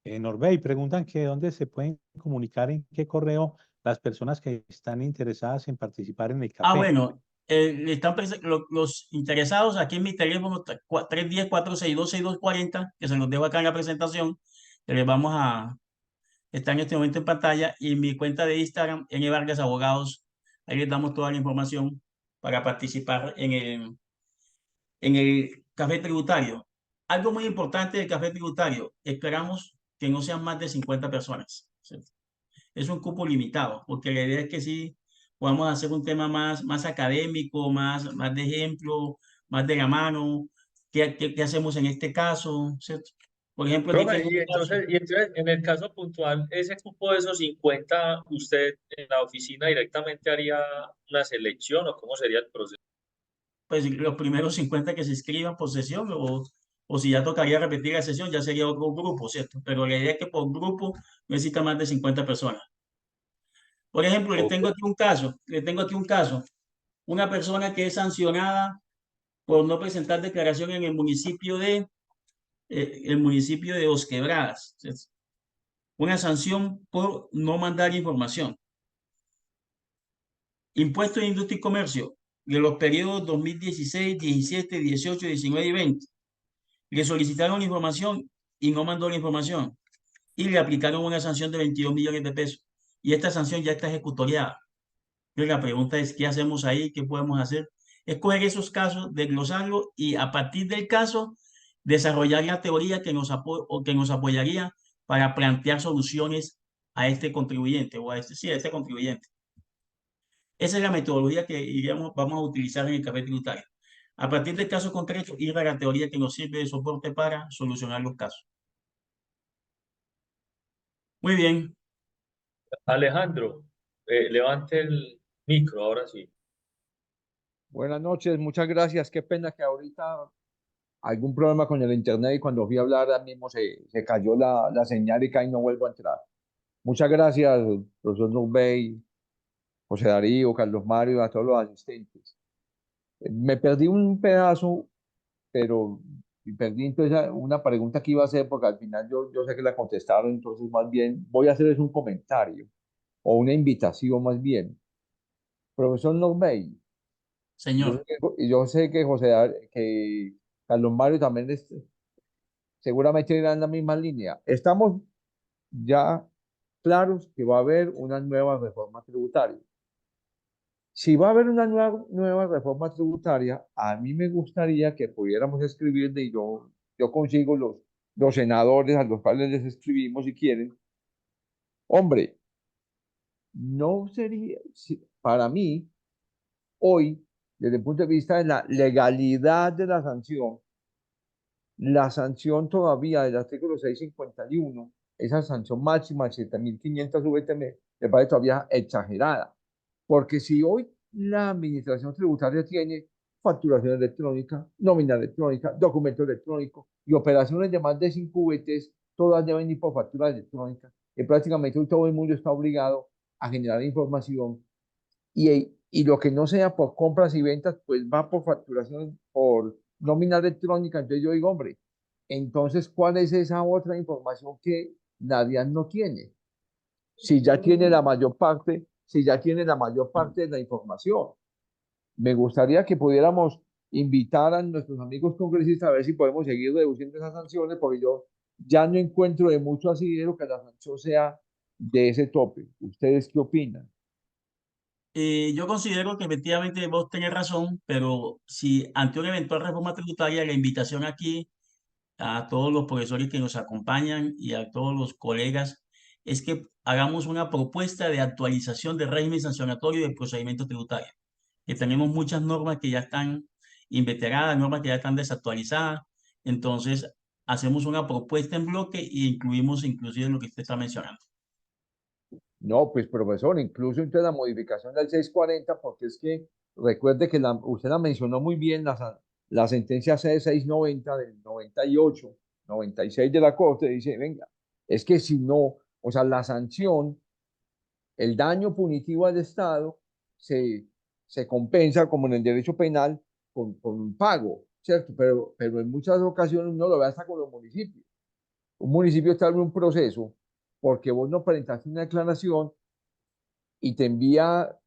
Norbey, preguntan que dónde se pueden comunicar, en qué correo, las personas que están interesadas en participar en el café. Bueno, los interesados aquí en mi teléfono 310-462-6240, que se los dejo acá en la presentación, que les vamos a estar en este momento en pantalla, y mi cuenta de Instagram, N. Vargas Abogados, ahí les damos toda la información para participar en el café tributario. Algo muy importante del café tributario, esperamos que no sean más de 50 personas, ¿cierto? Es un cupo limitado, porque la idea es que sí podamos hacer un tema más académico, más de ejemplo, más de la mano. ¿Qué hacemos en este caso? ¿Cierto? Por ejemplo, en Profe, este caso, y entonces, en el caso puntual, ese cupo de esos 50, ¿usted en la oficina directamente haría una selección o cómo sería el proceso? pues los primeros 50 que se inscriban por sesión o si ya tocaría repetir la sesión, ya sería otro grupo, ¿cierto? Pero la idea es que por grupo necesita más de 50 personas. Por ejemplo, Ok. le tengo aquí un caso, una persona que es sancionada por no presentar declaración en el municipio de Dos Quebradas, ¿cierto? Una sanción por no mandar información. Impuesto de Industria y Comercio de los periodos 2016, 17, 18, 19 y 20. Le solicitaron información y no mandó la información y le aplicaron una sanción de 22 millones de pesos. Y esta sanción ya está ejecutoriada. Entonces, la pregunta es, ¿qué hacemos ahí? ¿Qué podemos hacer? Es coger esos casos, desglosarlos y a partir del caso desarrollar la teoría que nos apoyaría para plantear soluciones a este contribuyente o a este contribuyente. Esa es la metodología que vamos a utilizar en el café tributario. A partir del caso concreto, ir a la teoría que nos sirve de soporte para solucionar los casos. Muy bien. Alejandro, levante el micro, ahora sí. Buenas noches, muchas gracias. Qué pena que ahorita algún problema con el internet y cuando fui a hablar ahora mismo se cayó la señal y casi no vuelvo a entrar. Muchas gracias, profesor Nubey, José Darío, Carlos Mario, a todos los asistentes. Me perdí un pedazo, pero perdí entonces una pregunta que iba a hacer porque al final yo sé que la contestaron, entonces más bien voy a hacerles un comentario o una invitación más bien. Profesor Nubey, Señor. yo sé que que Carlos Mario también seguramente irá en la misma línea. Estamos ya claros que va a haber una nueva reforma tributaria. Si va a haber una nueva reforma tributaria, a mí me gustaría que pudiéramos escribirle y yo consigo los senadores a los cuales les escribimos si quieren. Hombre, no sería, para mí, hoy, desde el punto de vista de la legalidad de la sanción todavía del artículo 651, esa sanción máxima de 7.500 VTM, me parece todavía exagerada. Porque si hoy la administración tributaria tiene facturación electrónica, nómina electrónica, documento electrónico y operaciones de más de 5 VTs, todas deben ir por factura electrónica. Y prácticamente hoy todo el mundo está obligado a generar información y lo que no sea por compras y ventas, pues va por facturación, por nómina electrónica. Entonces yo digo, hombre, entonces, ¿cuál es esa otra información que nadie no tiene? Si ya tiene la mayor parte, si ya tiene la mayor parte de la información. Me gustaría que pudiéramos invitar a nuestros amigos congresistas a ver si podemos seguir reduciendo esas sanciones, porque yo ya no encuentro de mucho asidero que la sanción sea de ese tope. ¿Ustedes qué opinan? Yo considero que efectivamente vos tenés razón, pero si ante una eventual reforma tributaria, la invitación aquí a todos los profesores que nos acompañan y a todos los colegas es que hagamos una propuesta de actualización del régimen sancionatorio y del procedimiento tributario. Que tenemos muchas normas que ya están inveteradas, normas que ya están desactualizadas. Entonces, hacemos una propuesta en bloque e incluimos inclusive lo que usted está mencionando. No, pues profesor, incluso entonces la modificación del 640, porque es que recuerde que usted la mencionó muy bien, la sentencia C690 del 98, 96 de la Corte dice, venga, es que si no, o sea, la sanción, el daño punitivo al Estado se compensa como en el derecho penal con un pago, ¿cierto? Pero en muchas ocasiones uno lo ve hasta con los municipios. Un municipio está en un proceso porque vos no presentaste una declaración y te envía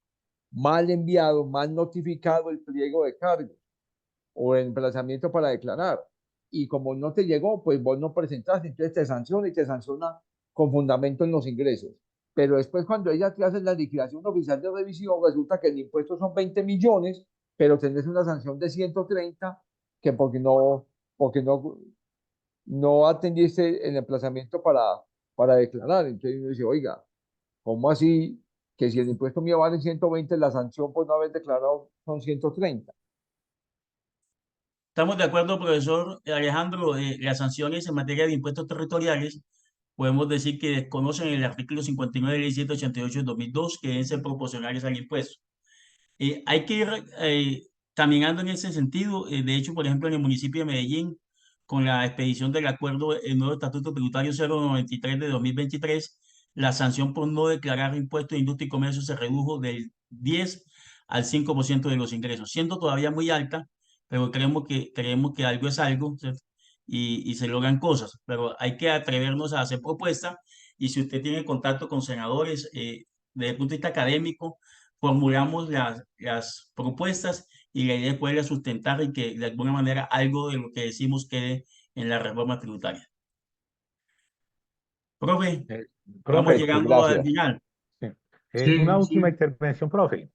mal enviado, mal notificado el pliego de cargos o el emplazamiento para declarar. Y como no te llegó, pues vos no presentaste, entonces te sanciona y te sanciona con fundamento en los ingresos. Pero después cuando ella te hace la liquidación oficial de revisión, resulta que el impuesto son 20 millones, pero tenés una sanción de 130 que porque no atendiste el emplazamiento para declarar. Entonces uno dice, oiga, ¿cómo así que si el impuesto mío vale 120, la sanción por no haber declarado son 130? Estamos de acuerdo, profesor Alejandro, las sanciones en materia de impuestos territoriales, podemos decir que desconocen el artículo 59 de la Ley 788 de 2002, que deben ser proporcionales al impuesto. Hay que ir caminando en ese sentido. De hecho, por ejemplo, en el municipio de Medellín, con la expedición del acuerdo, el nuevo Estatuto Tributario 093 de 2023, la sanción por no declarar impuestos de industria y comercio se redujo del 10 al 5% de los ingresos, siendo todavía muy alta, pero creemos que algo es algo, ¿cierto? Y se logran cosas, pero hay que atrevernos a hacer propuestas, y si usted tiene contacto con senadores, desde el punto de vista académico, formulamos las propuestas y la idea es poderlas sustentar y que de alguna manera algo de lo que decimos quede en la reforma tributaria. Profe, vamos Profe, llegando al gracias. final. sí. Sí, Una última sí. intervención, profe.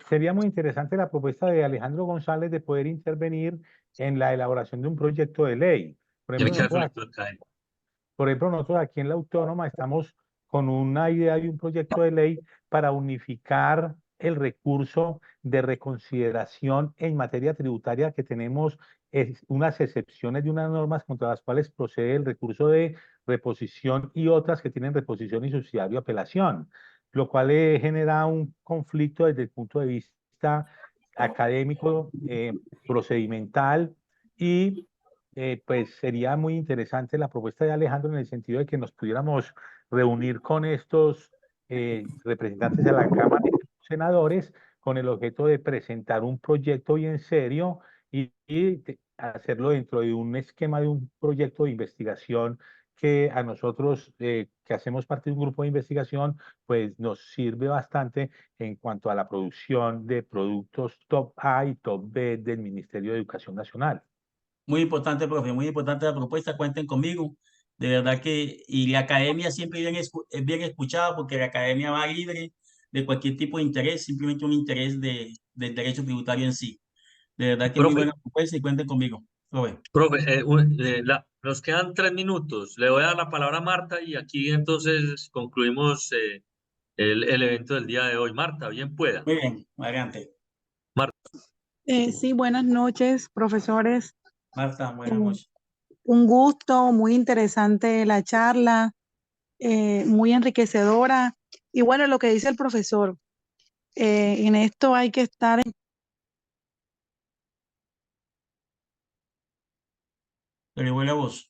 Sería muy interesante la propuesta de Alejandro González de poder intervenir en la elaboración de un proyecto de ley. Por Tiene ejemplo, que ver con nosotros la academia. Por ejemplo, nosotros aquí en la Autónoma estamos con una idea y un proyecto de ley para unificar el recurso de reconsideración en materia tributaria que tenemos unas excepciones de unas normas contra las cuales procede el recurso de reposición y otras que tienen reposición y subsidiario apelación, lo cual genera un conflicto desde el punto de vista académico, procedimental y pues sería muy interesante la propuesta de Alejandro en el sentido de que nos pudiéramos reunir con estos representantes de la Cámara y senadores con el objeto de presentar un proyecto bien serio y hacerlo dentro de un esquema de un proyecto de investigación que a nosotros, que hacemos parte de un grupo de investigación, pues nos sirve bastante en cuanto a la producción de productos top A y top B del Ministerio de Educación Nacional. Muy importante, profe, muy importante la propuesta, cuenten conmigo. De verdad que, y la academia siempre es bien escuchada, porque la academia va libre de cualquier tipo de interés, simplemente un interés del derecho tributario en sí. De verdad que muy Profe, buena propuesta y cuenten conmigo. Profe. profe, nos quedan 3 minutos. Le voy a dar la palabra a Marta y aquí entonces concluimos el evento del día de hoy. Marta, bien pueda. Muy bien, adelante. Marta. Sí, buenas noches, profesores. Marta, buenas noches. Un gusto, muy interesante la charla, muy enriquecedora. Y bueno, lo que dice el profesor, en esto hay que estar. Pero buena voz.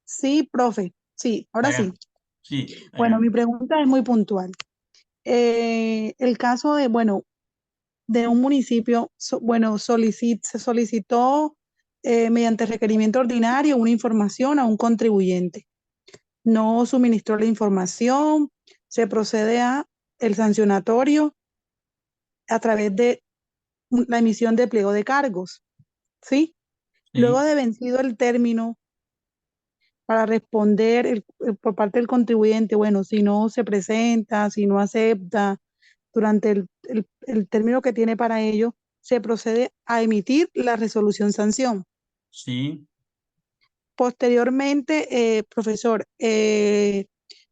Sí, profe, sí, ahora sí. Adelante. Sí, Bueno, adelante. mi pregunta es muy puntual. El caso de, bueno, de un municipio, bueno, se solicitó mediante requerimiento ordinario una información a un contribuyente. No suministró la información, se procede a el sancionatorio a través de la emisión de pliego de cargos, ¿sí? Luego de vencido el término para responder por parte del contribuyente, bueno, si no se presenta, si no acepta, durante el término que tiene para ello, se procede a emitir la resolución sanción. Sí. Posteriormente, profesor,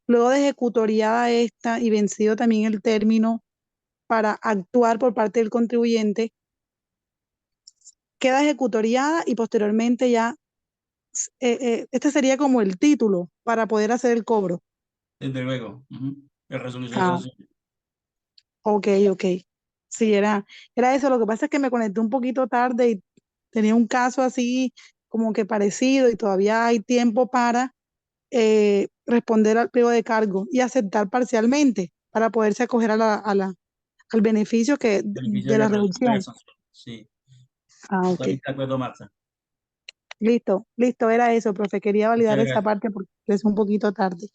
luego de ejecutoriada esta y vencido también el término para actuar por parte del contribuyente, queda ejecutoriada y posteriormente ya, este sería como el título para poder hacer el cobro. Desde luego. La resolución Ah, sanción. ok. Sí, era eso. Lo que pasa es que me conecté un poquito tarde y tenía un caso así como que parecido y todavía hay tiempo para responder al pliego de cargo y aceptar parcialmente para poderse acoger al beneficio Beneficio de la de la reducción. sanción. Sí. Ah, ok. Totalmente de acuerdo, Marta. Listo, era eso, profe. Quería validar Muchas esta gracias. parte porque es un poquito tarde.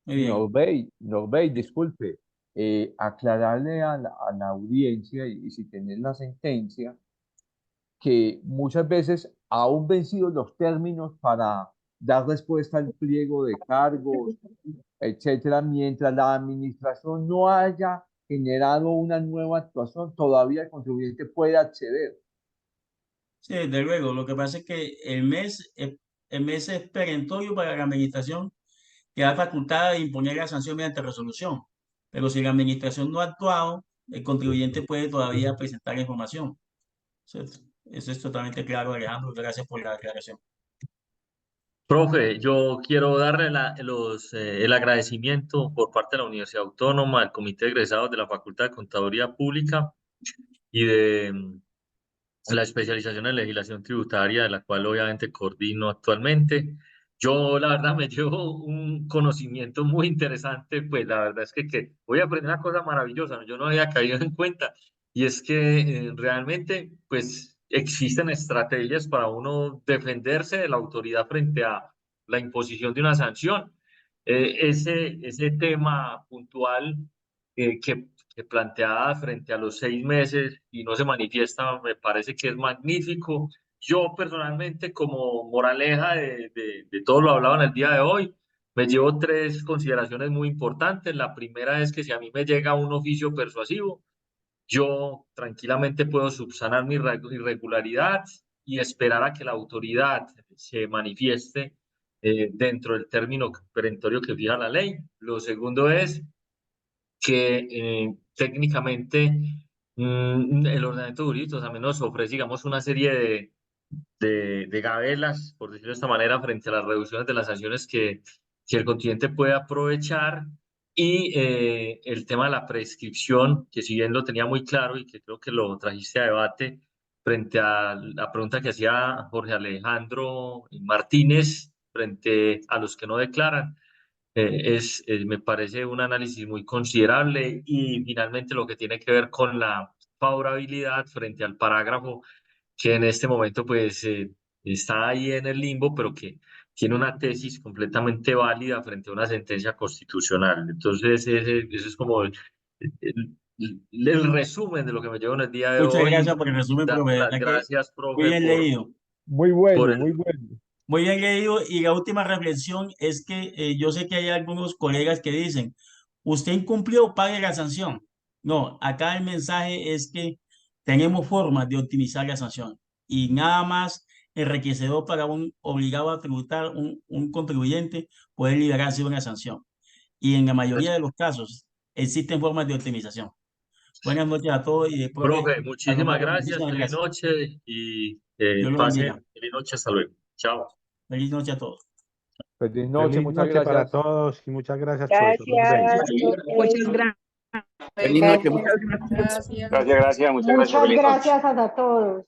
Muy bien. Norbey, disculpe, aclararle a la audiencia y si tenés la sentencia, que muchas veces, aún vencidos los términos para dar respuesta al pliego de cargos, etcétera, mientras la administración no haya generado una nueva actuación, todavía el contribuyente puede acceder. Sí, desde luego. Lo que pasa es que el mes es perentorio para la administración, que da facultad de imponer la sanción mediante resolución. Pero si la administración no ha actuado, el contribuyente puede todavía presentar información. Eso es totalmente claro, Alejandro. Gracias por la aclaración. Profe, yo quiero darle el agradecimiento por parte de la Universidad Autónoma, del Comité de Egresados de la Facultad de Contaduría Pública y de la especialización en legislación tributaria, de la cual obviamente coordino actualmente. Yo, la verdad, me llevo un conocimiento muy interesante, pues la verdad es que voy a aprender una cosa maravillosa, yo no había caído en cuenta, y es que realmente, pues, existen estrategias para uno defenderse de la autoridad frente a la imposición de una sanción. Ese tema puntual que planteada frente a los 6 meses y no se manifiesta, me parece que es magnífico. Yo personalmente, como moraleja de todo lo hablado en el día de hoy, me llevo 3 consideraciones muy importantes. La primera es que si a mí me llega un oficio persuasivo, yo tranquilamente puedo subsanar mi irregularidad y esperar a que la autoridad se manifieste dentro del término perentorio que fija la ley. Lo segundo es que técnicamente el ordenamiento jurídico también nos ofrece, digamos, una serie de gabelas, por decirlo de esta manera, frente a las reducciones de las sanciones que el contribuyente puede aprovechar. Y el tema de la prescripción, que si bien lo tenía muy claro y que creo que lo trajiste a debate frente a la pregunta que hacía Jorge Alejandro Martínez frente a los que no declaran, me parece un análisis muy considerable. Y finalmente lo que tiene que ver con la favorabilidad frente al parágrafo que en este momento pues está ahí en el limbo, pero que tiene una tesis completamente válida frente a una sentencia constitucional. Entonces ese es como el resumen de lo que me llevo en el día de Muchas hoy. gracias por el resumen, Dar profe. De las verdad que gracias, muy profe, bien leído. Muy por bueno, el muy bueno. Muy bien leído. Y la última reflexión es que yo sé que hay algunos colegas que dicen, usted incumplió, pague la sanción. No, acá el mensaje es que tenemos formas de optimizar la sanción y nada más enriquecedor para un obligado a tributar, un contribuyente, poder liberarse de una sanción. Y en la mayoría de los casos existen formas de optimización. Buenas noches a todos y profe, profe, muchísimas Alejandro, gracias, muchísimas feliz gracias. noche y Dios lo bendiga. pasen feliz noche, hasta luego. Chao. Feliz noche a todos. Feliz noche, Feliz muchas noche para gracias. todos y muchas gracias, profesor Norbey. Muchas gracias. Feliz noche, muchas Gracias. gracias. Muchas gracias, muchas gracias. Muchas Feliz noche. gracias a todos.